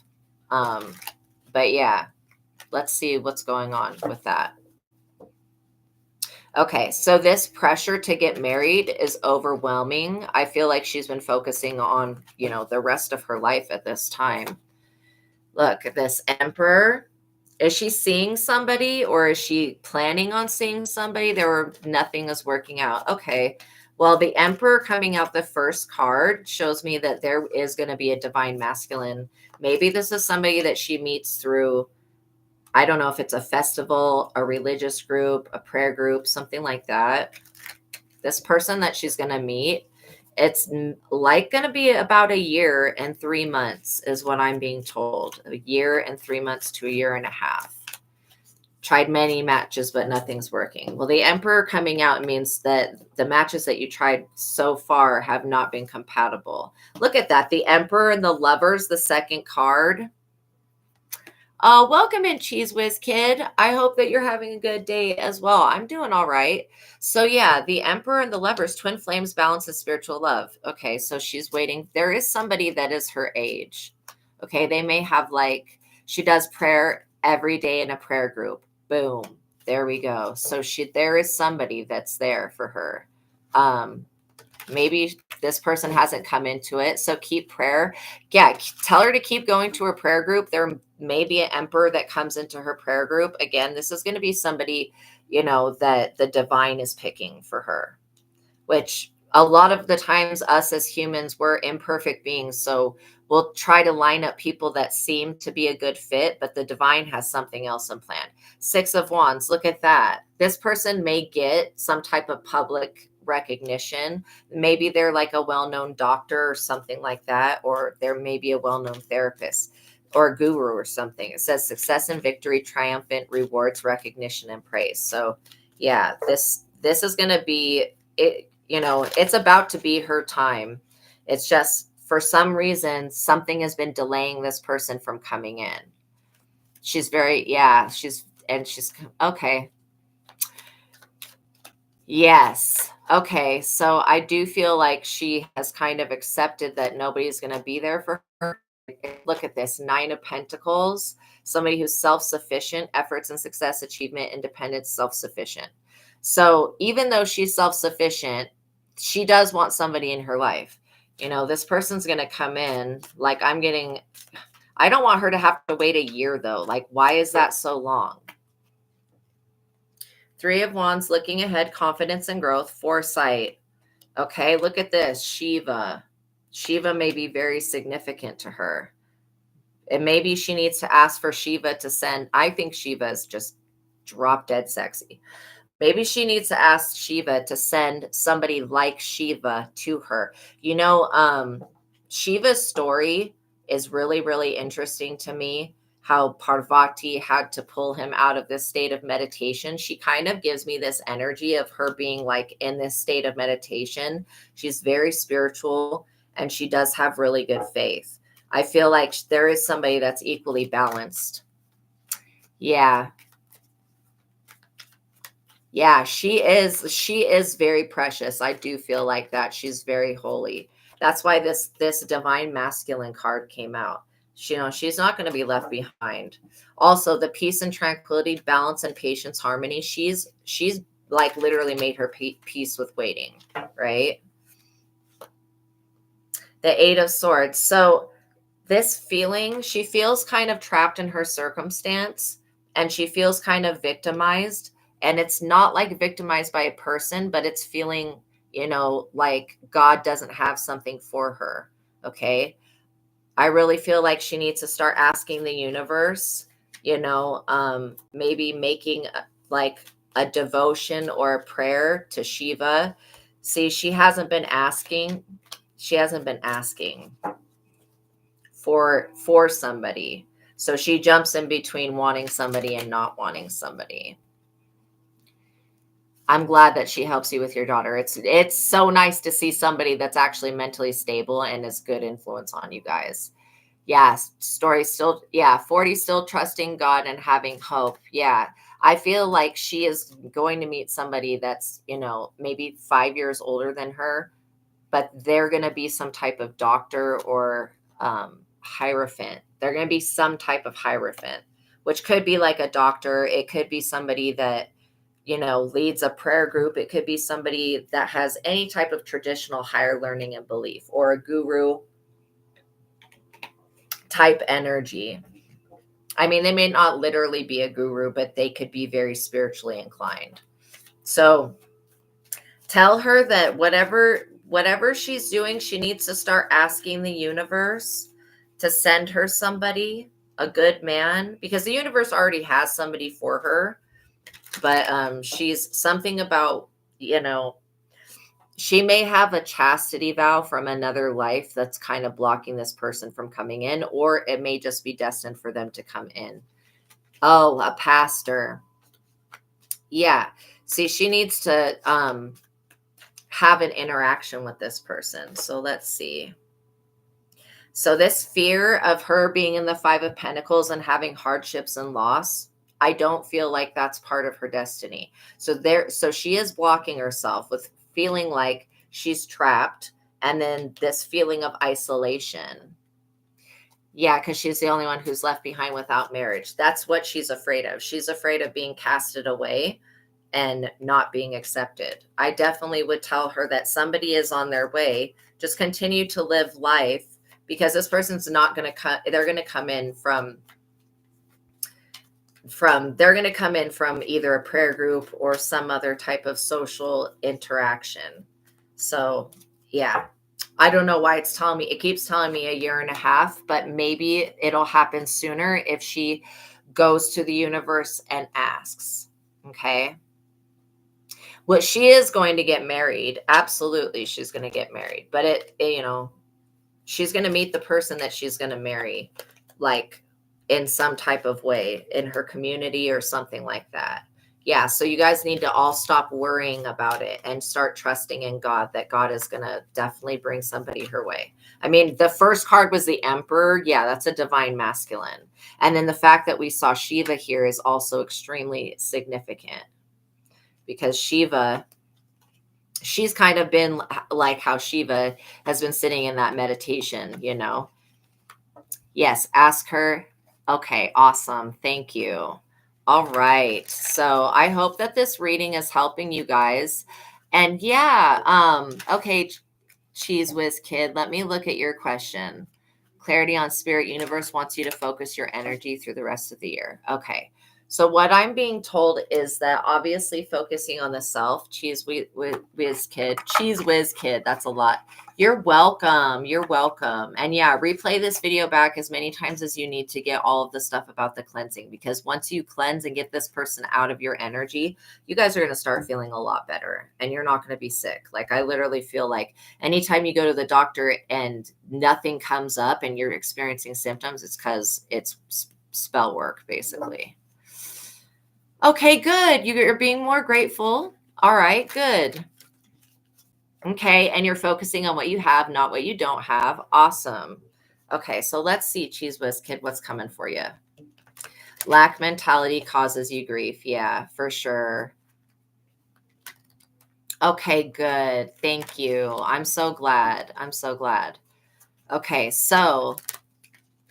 But yeah, let's see what's going on with that. Okay, so this pressure to get married is overwhelming. I feel like she's been focusing on, the rest of her life at this time. Look at this Emperor. Is she seeing somebody or is she planning on seeing somebody? Nothing is working out. Okay. Well, the Emperor coming out the first card shows me that there is going to be a divine masculine. Maybe this is somebody that she meets through, I don't know if it's a festival, a religious group, a prayer group, something like that. This person that she's going to meet, it's like going to be about a year and 3 months is what I'm being told. A year and 3 months to a year and a half. Tried many matches, but nothing's working. Well, the Emperor coming out means that the matches that you tried so far have not been compatible. Look at that. The Emperor and the Lovers, the second card. Welcome in, Cheese Whiz Kid. I hope that you're having a good day as well. I'm doing all right. So yeah, the Emperor and the Lovers, twin flames, balance, and spiritual love. Okay, so she's waiting. There is somebody that is her age. Okay, they may have she does prayer every day in a prayer group. Boom. There we go. So there is somebody that's there for her. Maybe this person hasn't come into it. So keep prayer. Yeah, tell her to keep going to her prayer group. There may be an Emperor that comes into her prayer group. Again, this is going to be somebody, that the divine is picking for her, which a lot of the times us as humans, we're imperfect beings. So we'll try to line up people that seem to be a good fit, but the divine has something else in plan. 6 of Wands, look at that. This person may get some type of public recognition. Maybe they're like a well-known doctor or something like that, or there may be a well-known therapist or a guru or something. It says success and victory, triumphant rewards, recognition, and praise. So yeah, this is going to be it. It's about to be her time. It's just for some reason, something has been delaying this person from coming in. She's okay. Yes. Okay. So I do feel like she has kind of accepted that nobody's going to be there for her. Look at this 9 of Pentacles, somebody who's self-sufficient, efforts and success, achievement, independence, self-sufficient. So even though she's self-sufficient, she does want somebody in her life. This person's going to come in I don't want her to have to wait a year though. Why is that so long? 3 of Wands, looking ahead, confidence and growth, foresight. Okay, look at this, Shiva. Shiva may be very significant to her. And maybe she needs to ask for Shiva to send. I think Shiva is just drop dead sexy. Maybe she needs to ask Shiva to send somebody like Shiva to her. Shiva's story is really, really interesting to me. How Parvati had to pull him out of this state of meditation. She kind of gives me this energy of her being in this state of meditation. She's very spiritual and she does have really good faith. I feel like there is somebody that's equally balanced. Yeah. Yeah, she is very precious. I do feel like that. She's very holy. That's why this divine masculine card came out. She's not going to be left behind. Also, the peace and tranquility, balance and patience, harmony. She's literally made her peace with waiting, right? The 8 of Swords. So this feeling, she feels kind of trapped in her circumstance and she feels kind of victimized. And it's not victimized by a person, but it's feeling, like God doesn't have something for her. Okay. I really feel like she needs to start asking the universe, maybe making a devotion or a prayer to Shiva. See, she hasn't been asking for somebody. So she jumps in between wanting somebody and not wanting somebody. I'm glad that she helps you with your daughter. It's so nice to see somebody that's actually mentally stable and is good influence on you guys. Yeah, story still, 40 still trusting God and having hope. Yeah. I feel like she is going to meet somebody that's, maybe 5 years older than her, but they're going to be some type of doctor or hierophant They're going to be some type of hierophant, which could be like a doctor. It could be somebody that, you know, leads a prayer group. It could be somebody that has any type of traditional higher learning and belief, or a guru type energy. I mean, they may not literally be a guru, but they could be very spiritually inclined. So tell her that whatever she's doing, she needs to start asking the universe to send her somebody, a good man, because the universe already has somebody for her. But she's something about, you know, she may have a chastity vow from another life that's kind of blocking this person from coming in, or it may just be destined for them to come in. Oh, a pastor. Yeah. See, she needs to have an interaction with this person. So let's see. So this fear of her being in the Five of Pentacles and having hardships and loss, I don't feel like that's part of her destiny. So she is blocking herself with feeling like she's trapped, and then this feeling of isolation. Yeah, because she's the only one who's left behind without marriage. That's what she's afraid of. She's afraid of being casted away and not being accepted. I definitely would tell her that somebody is on their way. Just continue to live life, because this person's not going to come. They're going to come in from either a prayer group or some other type of social interaction. So yeah, I don't know why it's telling me. It keeps telling me a year and a half, but maybe it'll happen sooner if she goes to the universe and asks. Okay. Well, she is going to get married. Absolutely, she's going to get married. But she's going to meet the person that she's going to marry, like in some type of way in her community or something like that. Yeah, so you guys need to all stop worrying about it and start trusting in God, that God is going to definitely bring somebody her way. I mean, the first card was the Emperor. Yeah, that's a divine masculine. And then the fact that we saw Shiva here is also extremely significant, because Shiva, she's kind of been like how Shiva has been sitting in that meditation, you know. Yes, ask her. Okay, awesome. Thank you. All right. So I hope that this reading is helping you guys. And yeah, okay, Cheese Whiz Kid, let me look at your question. Clarity on Spirit Universe wants you to focus your energy through the rest of the year. Okay. So what I'm being told is that obviously focusing on the self, Cheese Whiz Kid, that's a lot. You're welcome. You're welcome. And yeah, replay this video back as many times as you need to get all of the stuff about the cleansing, because once you cleanse and get this person out of your energy, you guys are going to start feeling a lot better, and you're not going to be sick. Like, I literally feel like anytime you go to the doctor and nothing comes up and you're experiencing symptoms, it's because it's spell work, basically. Okay, good. You're being more grateful. All right, good. Okay, and you're focusing on what you have, not what you don't have. Awesome. Okay, so let's see, Cheese Whiz Kid, what's coming for you? Lack mentality causes you grief. Yeah, for sure. Okay, good. Thank you. I'm so glad. I'm so glad. Okay, so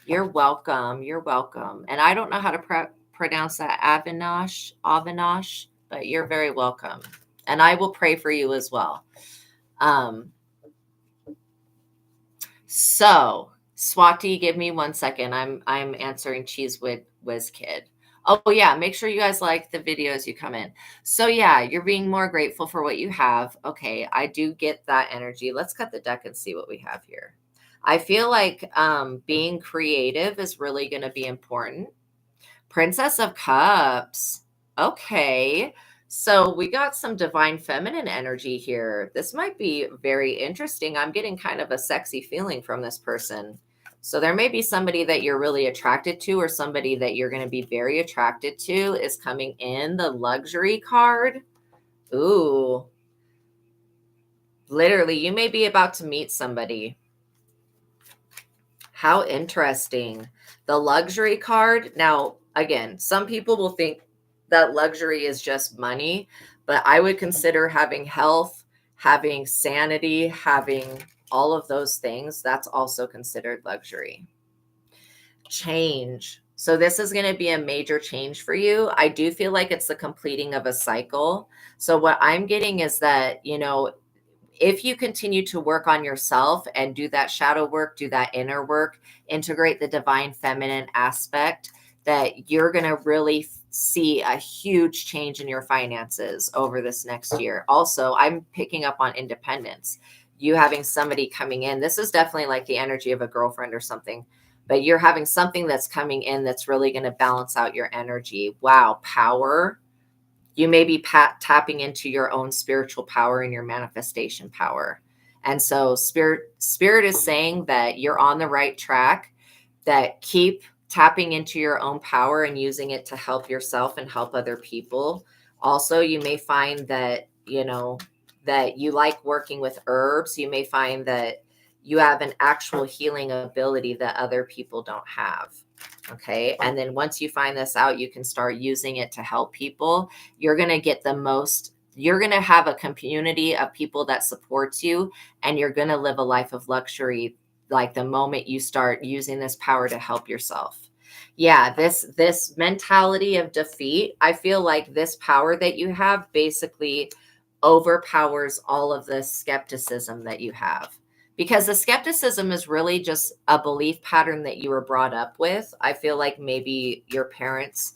you're welcome. You're welcome. And I don't know how to pronounce that, Avinash, but you're very welcome. And I will pray for you as well. So Swati, give me 1 second. I'm answering Cheese Whiz Kid. Oh yeah, make sure you guys like the videos you come in. So yeah, you're being more grateful for what you have. Okay, I do get that energy. Let's cut the deck and see what we have here. I feel like being creative is really going to be important. Princess of Cups. Okay. So we got some divine feminine energy here. This might be very interesting. I'm getting kind of a sexy feeling from this person. So there may be somebody that you're really attracted to, or somebody that you're going to be very attracted to is coming in. The Luxury card. Ooh. Literally, you may be about to meet somebody. How interesting. The Luxury card. Now, again, some people will think that luxury is just money, but I would consider having health, having sanity, having all of those things. That's also considered luxury. change. So this is going to be a major change for you. I do feel like it's the completing of a cycle. So what I'm getting is that, if you continue to work on yourself and do that shadow work, do that inner work, integrate the divine feminine aspect, that you're going to really see a huge change in your finances over this next year. Also, I'm picking up on independence. You having somebody coming in. This is definitely like the energy of a girlfriend or something, but you're having something that's coming in that's really going to balance out your energy. Wow, power. You may be tapping into your own spiritual power and your manifestation power. And so spirit is saying that you're on the right track, that keep tapping into your own power and using it to help yourself and help other people. Also, you may find that, that you like working with herbs. You may find that you have an actual healing ability that other people don't have. Okay. And then once you find this out, you can start using it to help people. You're going to get you're going to have a community of people that supports you, and you're going to live a life of luxury. Like the moment you start using this power to help yourself. Yeah. This mentality of defeat, I feel like this power that you have basically overpowers all of the skepticism that you have, because the skepticism is really just a belief pattern that you were brought up with. I feel like maybe your parents,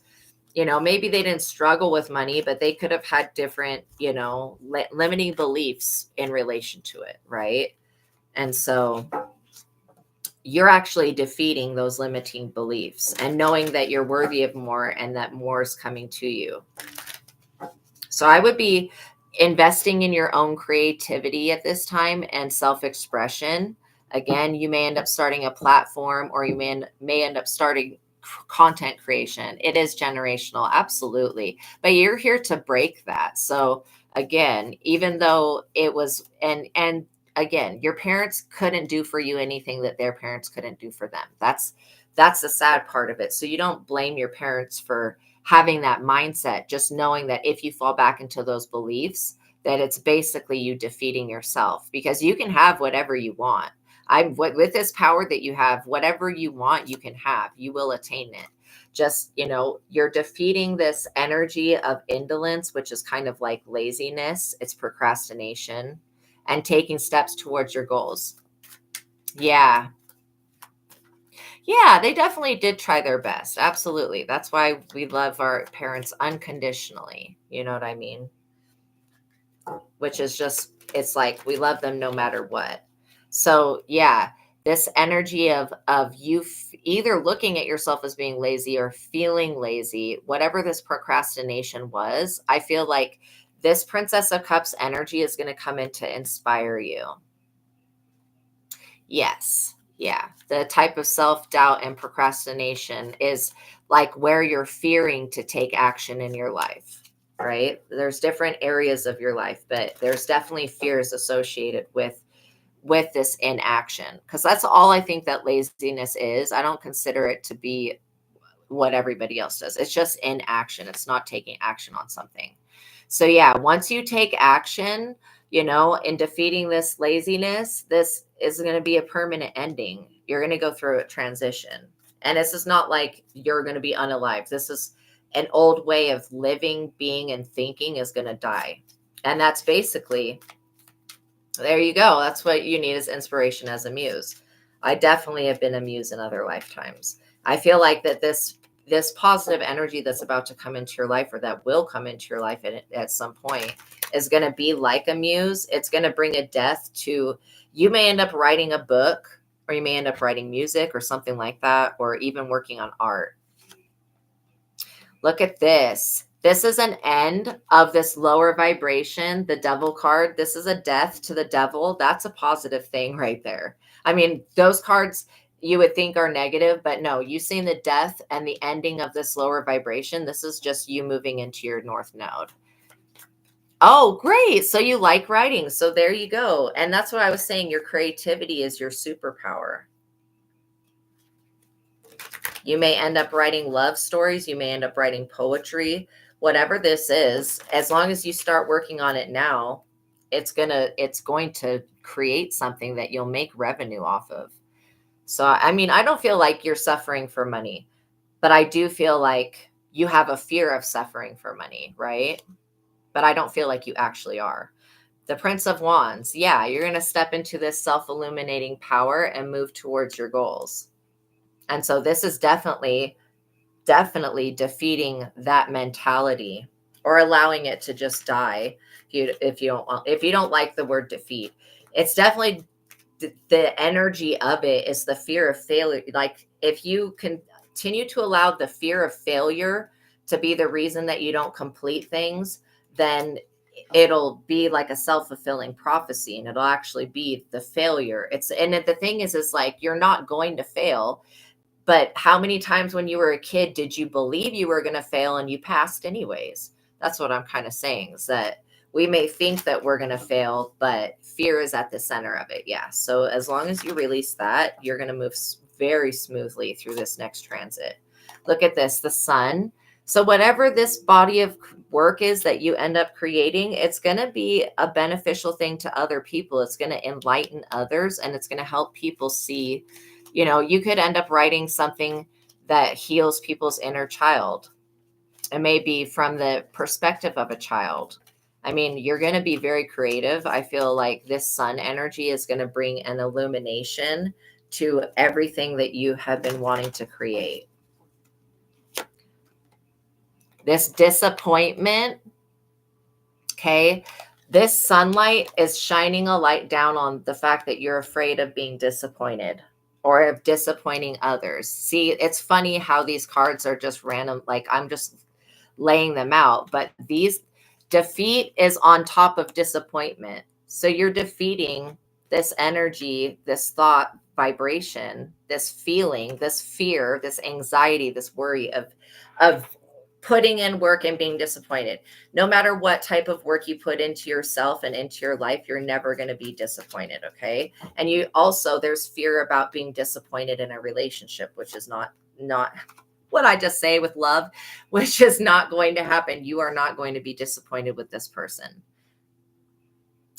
maybe they didn't struggle with money, but they could have had different, limiting beliefs in relation to it. Right. And so you're actually defeating those limiting beliefs and knowing that you're worthy of more and that more is coming to you. So I would be investing in your own creativity at this time and self-expression. Again, you may end up starting a platform, or you may end up starting content creation. It is generational, absolutely. But you're here to break that. So again, even though it was, and again, your parents couldn't do for you anything that their parents couldn't do for them. That's the sad part of it. So you don't blame your parents for having that mindset, just knowing that if you fall back into those beliefs, that it's basically you defeating yourself, because you can have whatever you want. With this power that you have, whatever you want, you can have, you will attain it. Just, you're defeating this energy of indolence, which is kind of like laziness. It's procrastination and taking steps towards your goals. Yeah. Yeah, they definitely did try their best. Absolutely. That's why we love our parents unconditionally. You know what I mean? Which is just, it's like we love them no matter what. So, yeah, this energy of you either looking at yourself as being lazy or feeling lazy, whatever this procrastination was, I feel like this Princess of Cups energy is going to come in to inspire you. Yes. Yeah. The type of self-doubt and procrastination is like where you're fearing to take action in your life, right? There's different areas of your life, but there's definitely fears associated with this inaction, because that's all I think that laziness is. I don't consider it to be what everybody else does. It's just inaction. It's not taking action on something. So yeah, once you take action, in defeating this laziness, this is going to be a permanent ending. You're going to go through a transition. And this is not like you're going to be unalive. This is an old way of living, being, and thinking is going to die. And that's basically, there you go. That's what you need as inspiration as a muse. I definitely have been a muse in other lifetimes. I feel like that this positive energy that's about to come into your life, or that will come into your life at some point, is going to be like a muse. It's going to bring a death to, you may end up writing a book, or you may end up writing music or something like that, or even working on art. Look at this. This is an end of this lower vibration, the devil card. This is a death to the devil. That's a positive thing right there. I mean, those cards you would think are negative, but no, you've seen the death and the ending of this lower vibration. This is just you moving into your north node. Oh, great. So you like writing. So there you go. And that's what I was saying. Your creativity is your superpower. You may end up writing love stories. You may end up writing poetry, whatever this is. As long as you start working on it now, it's going to create something that you'll make revenue off of. So, I mean, I don't feel like you're suffering for money, but I do feel like you have a fear of suffering for money, right? But I don't feel like you actually are. The Prince of Wands, yeah, you're going to step into this self-illuminating power and move towards your goals. And so this is definitely defeating that mentality, or allowing it to just die. If you don't like the word defeat, it's definitely the energy of it is the fear of failure. Like, if you continue to allow the fear of failure to be the reason that you don't complete things, then it'll be like a self-fulfilling prophecy, and it'll actually be the failure. And the thing is like, you're not going to fail, but how many times when you were a kid did you believe you were going to fail and you passed anyways? That's what I'm kind of saying, is that we may think that we're going to fail, but fear is at the center of it. Yeah. So as long as you release that, you're going to move very smoothly through this next transit. Look at this, the sun. So whatever this body of work is that you end up creating, it's going to be a beneficial thing to other people. It's going to enlighten others, and it's going to help people see, you could end up writing something that heals people's inner child. It may be from the perspective of a child. I mean, you're going to be very creative. I feel like this sun energy is going to bring an illumination to everything that you have been wanting to create. This disappointment, okay, this sunlight is shining a light down on the fact that you're afraid of being disappointed or of disappointing others. See, it's funny how these cards are just random. Like, I'm just laying them out, but these defeat is on top of disappointment. So you're defeating this energy, this thought vibration, this feeling, this fear, this anxiety, this worry of putting in work and being disappointed. No matter what type of work you put into yourself and into your life, you're never going to be disappointed. Okay. And you also, there's fear about being disappointed in a relationship, which is not what I just say with love, which is not going to happen. You are not going to be disappointed with this person.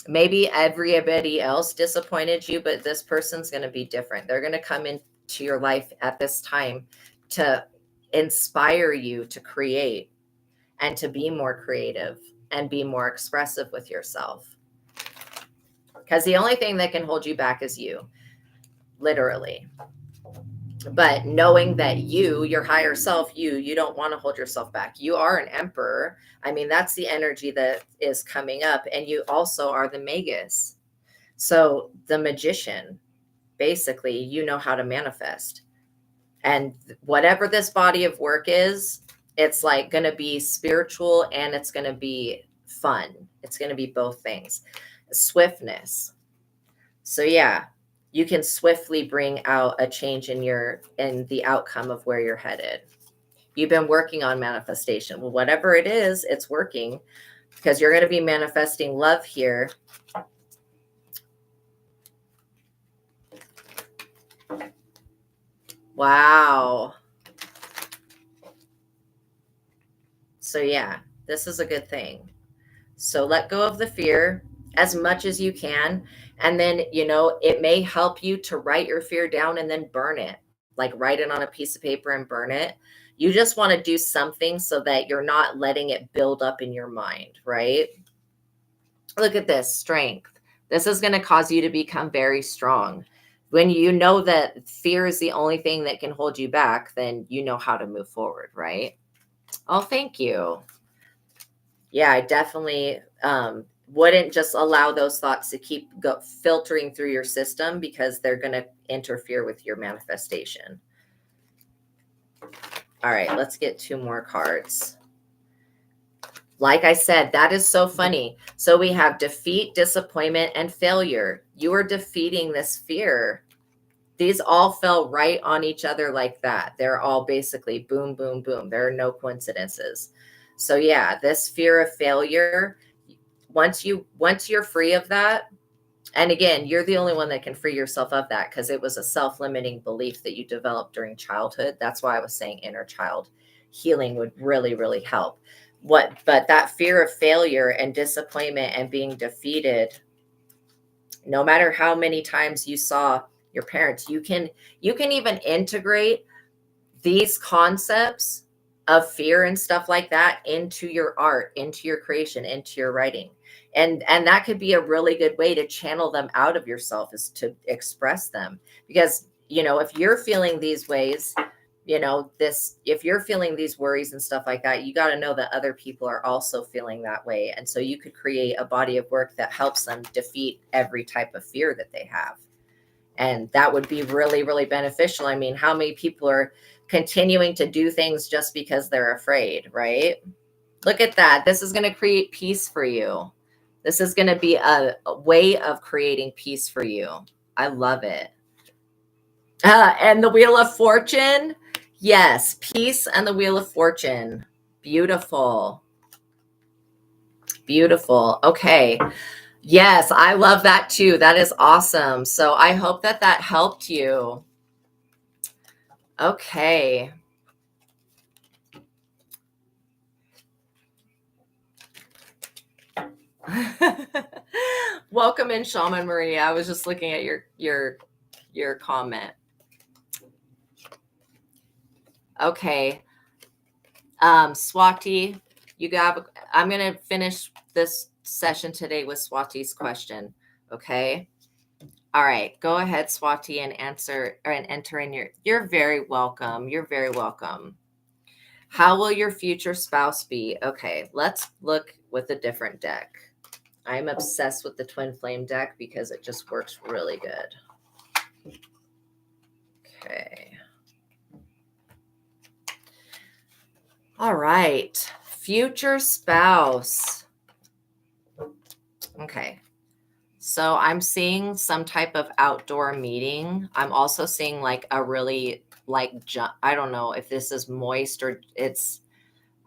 Maybe everybody else disappointed you, but this person's going to be different. They're going to come into your life at this time to inspire you to create and to be more creative and be more expressive with yourself. Because the only thing that can hold you back is you, literally. But knowing that your higher self, you don't want to hold yourself back. You are an emperor. I mean, that's the energy that is coming up. And you also are the magus. So the magician, basically, you know how to manifest. And whatever this body of work is, it's like going to be spiritual and it's going to be fun. It's going to be both things. Swiftness. So yeah, you can swiftly bring out a change in the outcome of where you're headed. You've been working on manifestation. Well, whatever it is, it's working, because you're going to be manifesting love here. Wow. So yeah, this is a good thing. So let go of the fear as much as you can. And then, it may help you to write your fear down and then burn it. Like, write it on a piece of paper and burn it. You just want to do something so that you're not letting it build up in your mind, right? Look at this, strength. This is going to cause you to become very strong. When you know that fear is the only thing that can hold you back, then you know how to move forward, right? Oh, thank you. Yeah, I definitely wouldn't just allow those thoughts to keep filtering through your system, because they're going to interfere with your manifestation. All right, let's get 2 more cards. Like I said, that is so funny. So we have defeat, disappointment, and failure. You are defeating this fear. These all fell right on each other like that. They're all basically boom, boom, boom. There are no coincidences. So yeah, this fear of failure, once you're free of that, and again, you're the only one that can free yourself of that, because it was a self-limiting belief that you developed during childhood. That's why I was saying inner child healing would really, really help. But that fear of failure and disappointment and being defeated, no matter how many times you saw your parents. You can even integrate these concepts of fear and stuff like that into your art, into your creation, into your writing. And that could be a really good way to channel them out of yourself, is to express them. Because, you know, if you're feeling these ways, you know, if you're feeling these worries and stuff like that, you got to know that other people are also feeling that way. And so you could create a body of work that helps them defeat every type of fear that they have. And that would be really, really beneficial. I mean, how many people are continuing to do things just because they're afraid, right? Look at that. This is going to create peace for you. This is going to be a way of creating peace for you. I love it. And the Wheel of Fortune. Yes, peace and the Wheel of Fortune. Beautiful. Beautiful. Okay. Yes, I love that too. That is awesome. So I hope that that helped you. Okay. Welcome in, Shaman Maria. I was just looking at your comment. Okay. Swati, I'm going to finish this session today with Swati's question. Okay. All right. Go ahead, Swati, and answer and enter in you're very welcome. You're very welcome. How will your future spouse be? Okay. Let's look with a different deck. I'm obsessed with the Twin Flame deck because it just works really good. Okay. All right. Future spouse. Okay. So I'm seeing some type of outdoor meeting. I'm also seeing like a really I don't know if this is moist or it's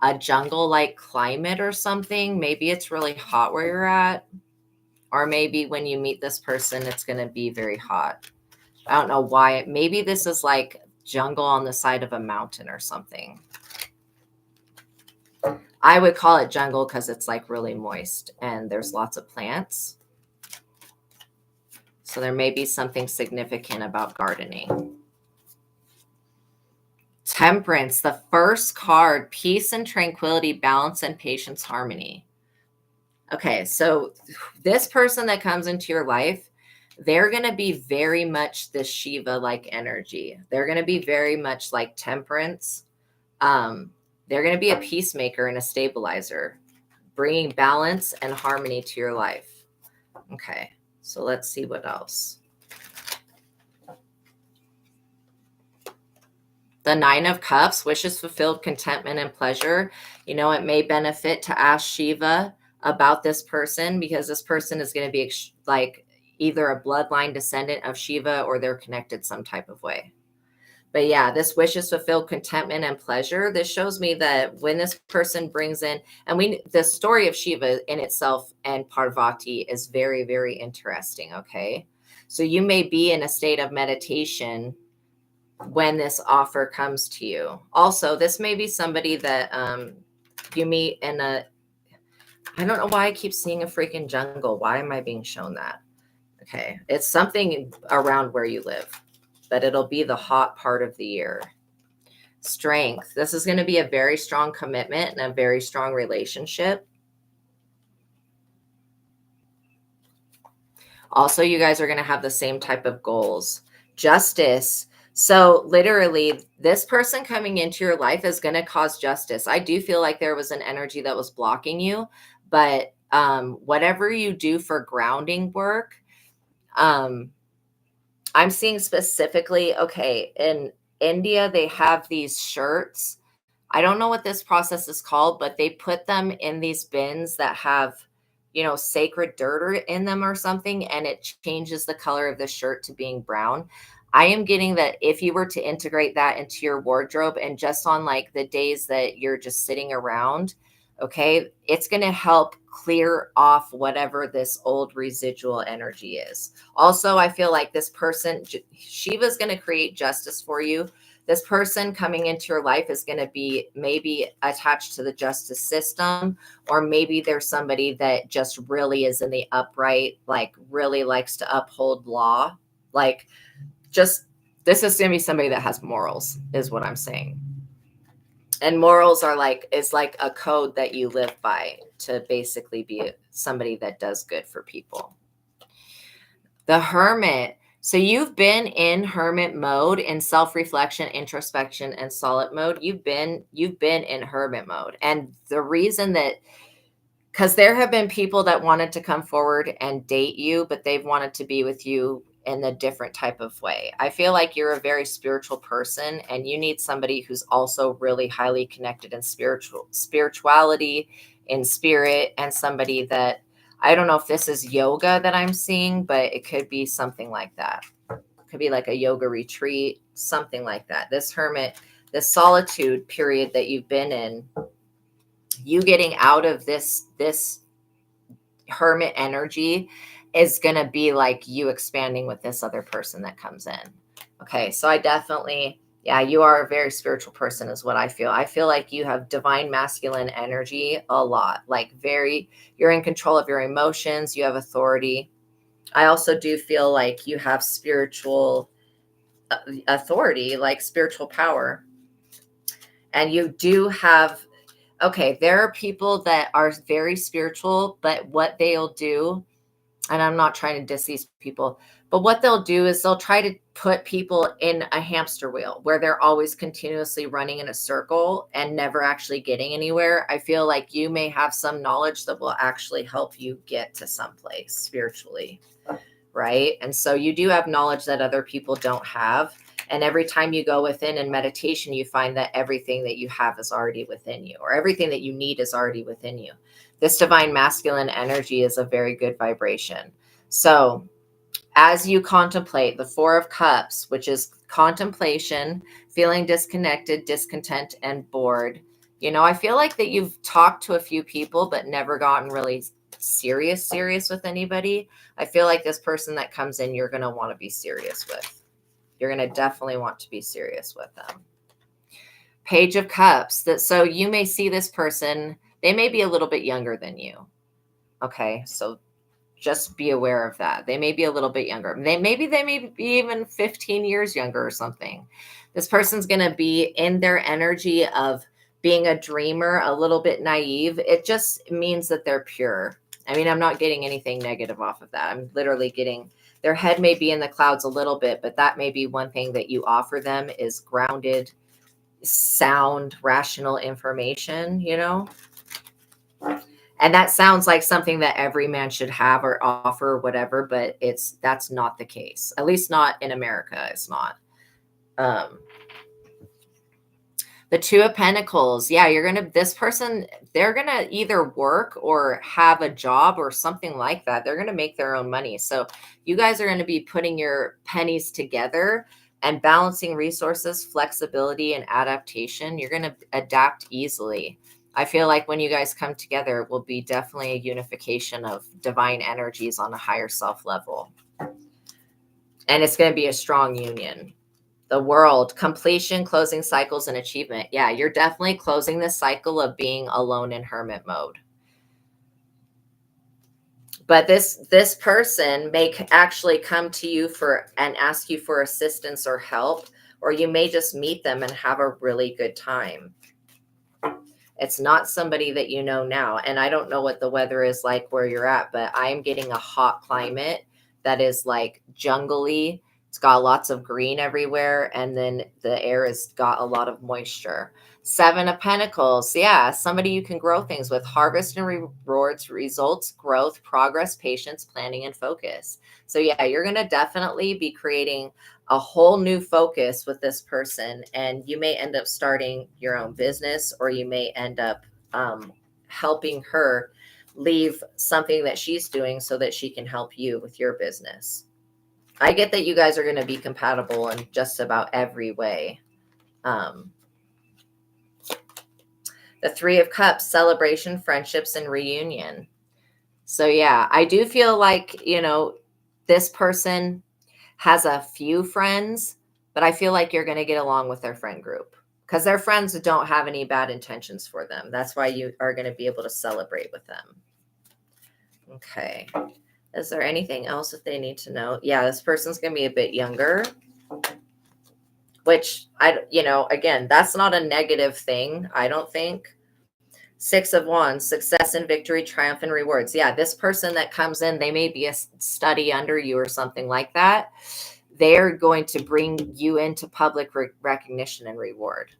a jungle-like climate or something. Maybe it's really hot where you're at. Or maybe when you meet this person, it's going to be very hot. I don't know why. Maybe this is like jungle on the side of a mountain or something. I would call it jungle because it's like really moist and there's lots of plants. So there may be something significant about gardening. Temperance, the first card, peace and tranquility, balance and patience, harmony. Okay, so this person that comes into your life, they're going to be very much this Shiva-like energy. They're going to be very much like Temperance. They're going to be a peacemaker and a stabilizer, bringing balance and harmony to your life. Okay, so let's see what else. The Nine of Cups, wishes fulfilled, contentment and pleasure. You know, it may benefit to ask Shiva about this person because this person is going to be like either a bloodline descendant of Shiva or they're connected some type of way. But yeah, this wishes fulfilled, contentment and pleasure. This shows me that when this person brings in, and the story of Shiva in itself and Parvati is very, very interesting. Okay. So you may be in a state of meditation when this offer comes to you. Also, this may be somebody that you meet in I don't know why I keep seeing a freaking jungle. Why am I being shown that? Okay. It's something around where you live, but it'll be the hot part of the year. Strength. This is going to be a very strong commitment and a very strong relationship. Also, you guys are going to have the same type of goals. Justice. So literally, this person coming into your life is going to cause justice. I do feel like there was an energy that was blocking you, but whatever you do for grounding work, I'm seeing specifically, okay, in India, they have these shirts. I don't know what this process is called, but they put them in these bins that have, you know, sacred dirt in them or something, and it changes the color of the shirt to being brown. I am getting that if you were to integrate that into your wardrobe and just on like the days that you're just sitting around, okay, it's going to help clear off whatever this old residual energy is. Also, I feel like this person, Shiva is going to create justice for you. This person coming into your life is going to be maybe attached to the justice system, or maybe there's somebody that just really is in the upright, like really likes to uphold law. Like Just, this is going to be somebody that has morals, is what I'm saying. And morals are like, it's like a code that you live by to basically be somebody that does good for people. The Hermit. So you've been in hermit mode, in self-reflection, introspection, and solid mode. You've been in hermit mode. And the reason that, because there have been people that wanted to come forward and date you, but they've wanted to be with you in a different type of way. I feel like you're a very spiritual person, and you need somebody who's also really highly connected in spirituality, in spirit, and somebody that, I don't know if this is yoga that I'm seeing, but it could be something like that. It could be like a yoga retreat, something like that. This hermit, this solitude period that you've been in, you getting out of this hermit energy is going to be like you expanding with this other person that comes in. Okay, so I definitely, yeah, you are a very spiritual person is what I feel. I feel like you have divine masculine energy a lot, like you're in control of your emotions, you have authority. I also do feel like you have spiritual authority, like spiritual power. And you do have, okay, there are people that are very spiritual, but what they'll do, and I'm not trying to diss these people, but what they'll do is they'll try to put people in a hamster wheel where they're always continuously running in a circle and never actually getting anywhere. I feel like you may have some knowledge that will actually help you get to someplace spiritually, right? And so you do have knowledge that other people don't have. And every time you go within in meditation, you find that everything that you have is already within you, or everything that you need is already within you. This divine masculine energy is a very good vibration. So as you contemplate the Four of Cups, which is contemplation, feeling disconnected, discontent, and bored, I feel like that you've talked to a few people, but never gotten really serious with anybody. I feel like this person that comes in, you're going to want to be serious with. You're going to definitely want to be serious with them. Page of Cups. So you may see this person, they may be a little bit younger than you. Okay, so just be aware of that. They may be a little bit younger. They may be even 15 years younger or something. This person's going to be in their energy of being a dreamer, a little bit naive. It just means that they're pure. I mean, I'm not getting anything negative off of that. I'm literally getting, their head may be in the clouds a little bit, but that may be one thing that you offer them is grounded, sound, rational information, And that sounds like something that every man should have or offer, or whatever, but that's not the case. At least not in America. It's not. The Two of Pentacles. Yeah, this person, they're going to either work or have a job or something like that. They're going to make their own money. So you guys are going to be putting your pennies together and balancing resources, flexibility, and adaptation. You're going to adapt easily. I feel like when you guys come together, it will be definitely a unification of divine energies on a higher self level. And it's going to be a strong union. The World, completion, closing cycles, and achievement. Yeah, you're definitely closing this cycle of being alone in hermit mode. But this person may actually come to you and ask you for assistance or help, or you may just meet them and have a really good time. It's not somebody that you know now. And I don't know what the weather is like where you're at, but I'm getting a hot climate that is like jungly. It's got lots of green everywhere. And then the air has got a lot of moisture. Seven of Pentacles. Yeah, somebody you can grow things with. Harvest and rewards, results, growth, progress, patience, planning, and focus. So yeah, you're going to definitely be creating a whole new focus with this person, and you may end up starting your own business, or you may end up helping her leave something that she's doing so that she can help you with your business. I get that you guys are going to be compatible in just about every way. The Three of Cups, celebration, friendships, and reunion. So yeah, I do feel like, this person has a few friends, but I feel like you're going to get along with their friend group because their friends don't have any bad intentions for them. That's why you are going to be able to celebrate with them. Okay. Is there anything else that they need to know? Yeah, this person's going to be a bit younger. which again, that's not a negative thing, I don't think. 6 of Wands, success and victory, triumph and rewards. Yeah, this person that comes in, they may be a study under you or something like that. They're going to bring you into public recognition and reward.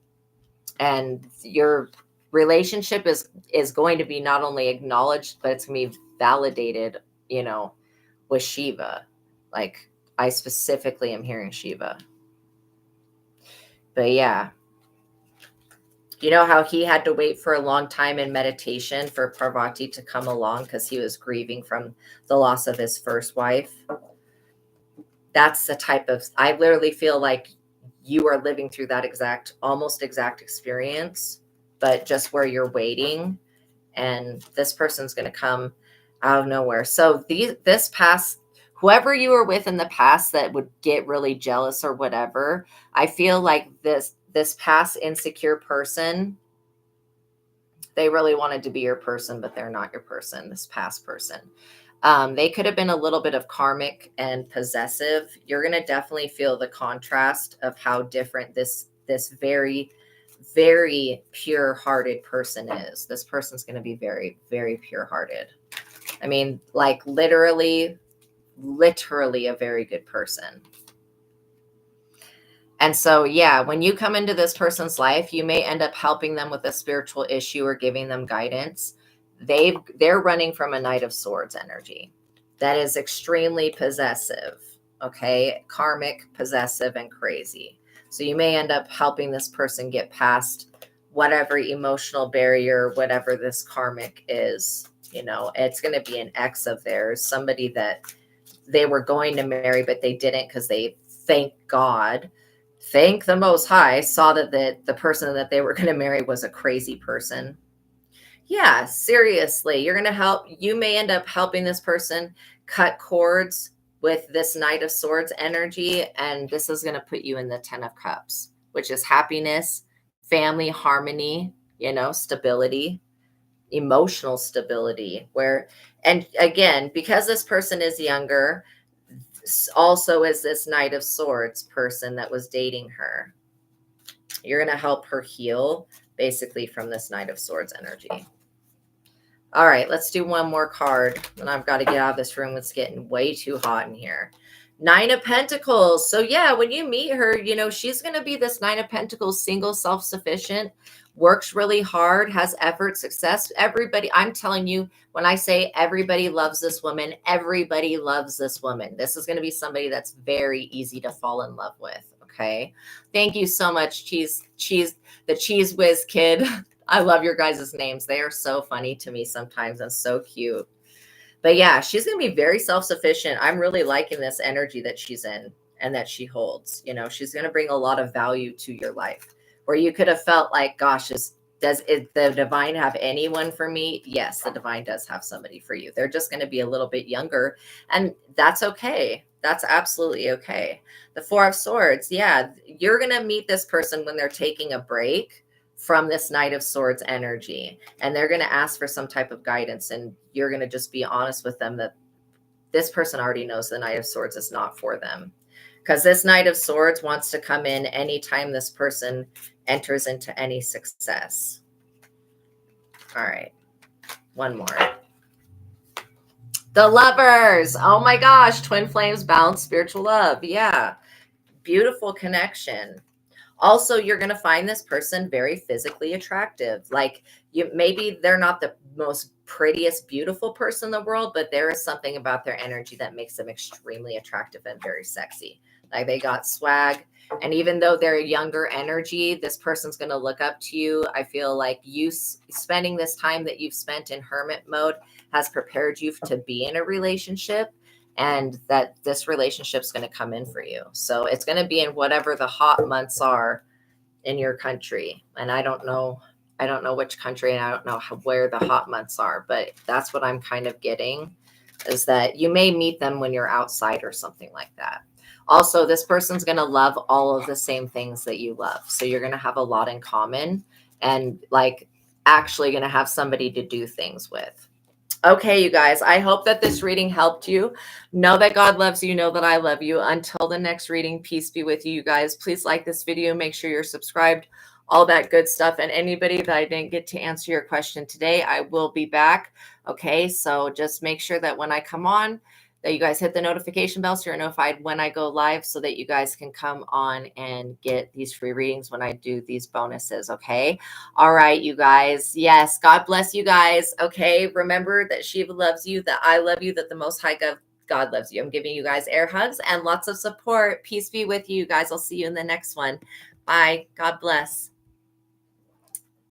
And your relationship is going to be not only acknowledged, but it's going to be validated, with Shiva. Like, I specifically am hearing Shiva. But yeah. You know how he had to wait for a long time in meditation for Parvati to come along because he was grieving from the loss of his first wife? That's the type of, I literally feel like you are living through that almost exact experience, but just where you're waiting, and this person's going to come out of nowhere. So this past, whoever you were with in the past that would get really jealous or whatever, I feel like this past insecure person, they really wanted to be your person, but they're not your person, this past person. They could have been a little bit of karmic and possessive. You're going to definitely feel the contrast of how different this very, very pure-hearted person is. This person's going to be very, very pure-hearted. I mean, like literally a very good person. And so, yeah, when you come into this person's life, you may end up helping them with a spiritual issue or giving them guidance. They're running from a Knight of Swords energy that is extremely possessive, okay? Karmic, possessive, and crazy. So you may end up helping this person get past whatever emotional barrier, whatever this karmic is. It's going to be an ex of theirs, somebody that they were going to marry, but they didn't because they, thank God, thank the Most High, saw that the person that they were going to marry was a crazy person. Yeah, seriously, you may end up helping this person cut cords with this Knight of Swords energy, and this is going to put you in the 10 of Cups, which is happiness, family, harmony, stability, emotional stability, and again, because this person is younger, also is this Knight of Swords person that was dating her. You're going to help her heal basically from this Knight of Swords energy. All right, let's do one more card. And I've got to get out of this room. It's getting way too hot in here. 9 of Pentacles. So yeah, when you meet her, she's going to be this 9 of Pentacles, single, self-sufficient, works really hard, has effort, success. Everybody, I'm telling you, when I say everybody loves this woman, everybody loves this woman. This is going to be somebody that's very easy to fall in love with. Okay. Thank you so much, the Cheese Whiz Kid. I love your guys' names. They are so funny to me sometimes and so cute. But yeah, she's going to be very self-sufficient. I'm really liking this energy that she's in and that she holds. She's going to bring a lot of value to your life where you could have felt like, gosh, does the divine have anyone for me? Yes, the divine does have somebody for you. They're just going to be a little bit younger, and that's okay. That's absolutely okay. The 4 of Swords. Yeah, you're going to meet this person when they're taking a break from this Knight of Swords energy, and they're going to ask for some type of guidance, and you're going to just be honest with them that this person already knows the Knight of Swords is not for them, because this Knight of Swords wants to come in anytime this person enters into any success. All right, one more. The Lovers. Oh my gosh, twin flames, balance, spiritual love. Yeah, beautiful connection. Also, you're going to find this person very physically attractive. Like, maybe they're not the most prettiest, beautiful person in the world, but there is something about their energy that makes them extremely attractive and very sexy. Like, they got swag. And even though they're younger energy, this person's going to look up to you. I feel like you spending this time that you've spent in hermit mode has prepared you to be in a relationship, and that this relationship's going to come in for you. So it's going to be in whatever the hot months are in your country. And I don't know which country, and I don't know where the hot months are, but that's what I'm kind of getting, is that you may meet them when you're outside or something like that. Also, this person's going to love all of the same things that you love. So you're going to have a lot in common, and like actually going to have somebody to do things with. Okay, you guys, I hope that this reading helped you. Know that God loves you. Know that I love you. Until the next reading, peace be with you, you guys. Please like this video. Make sure you're subscribed, all that good stuff. And anybody that I didn't get to answer your question today, I will be back. Okay, so just make sure that when I come on, that you guys hit the notification bell so you're notified when I go live, so that you guys can come on and get these free readings when I do these bonuses. Okay. All right, you guys. Yes. God bless you guys. Okay. Remember that Shiva loves you, that I love you, that the Most High God loves you. I'm giving you guys air hugs and lots of support. Peace be with you guys. I'll see you in the next one. Bye. God bless.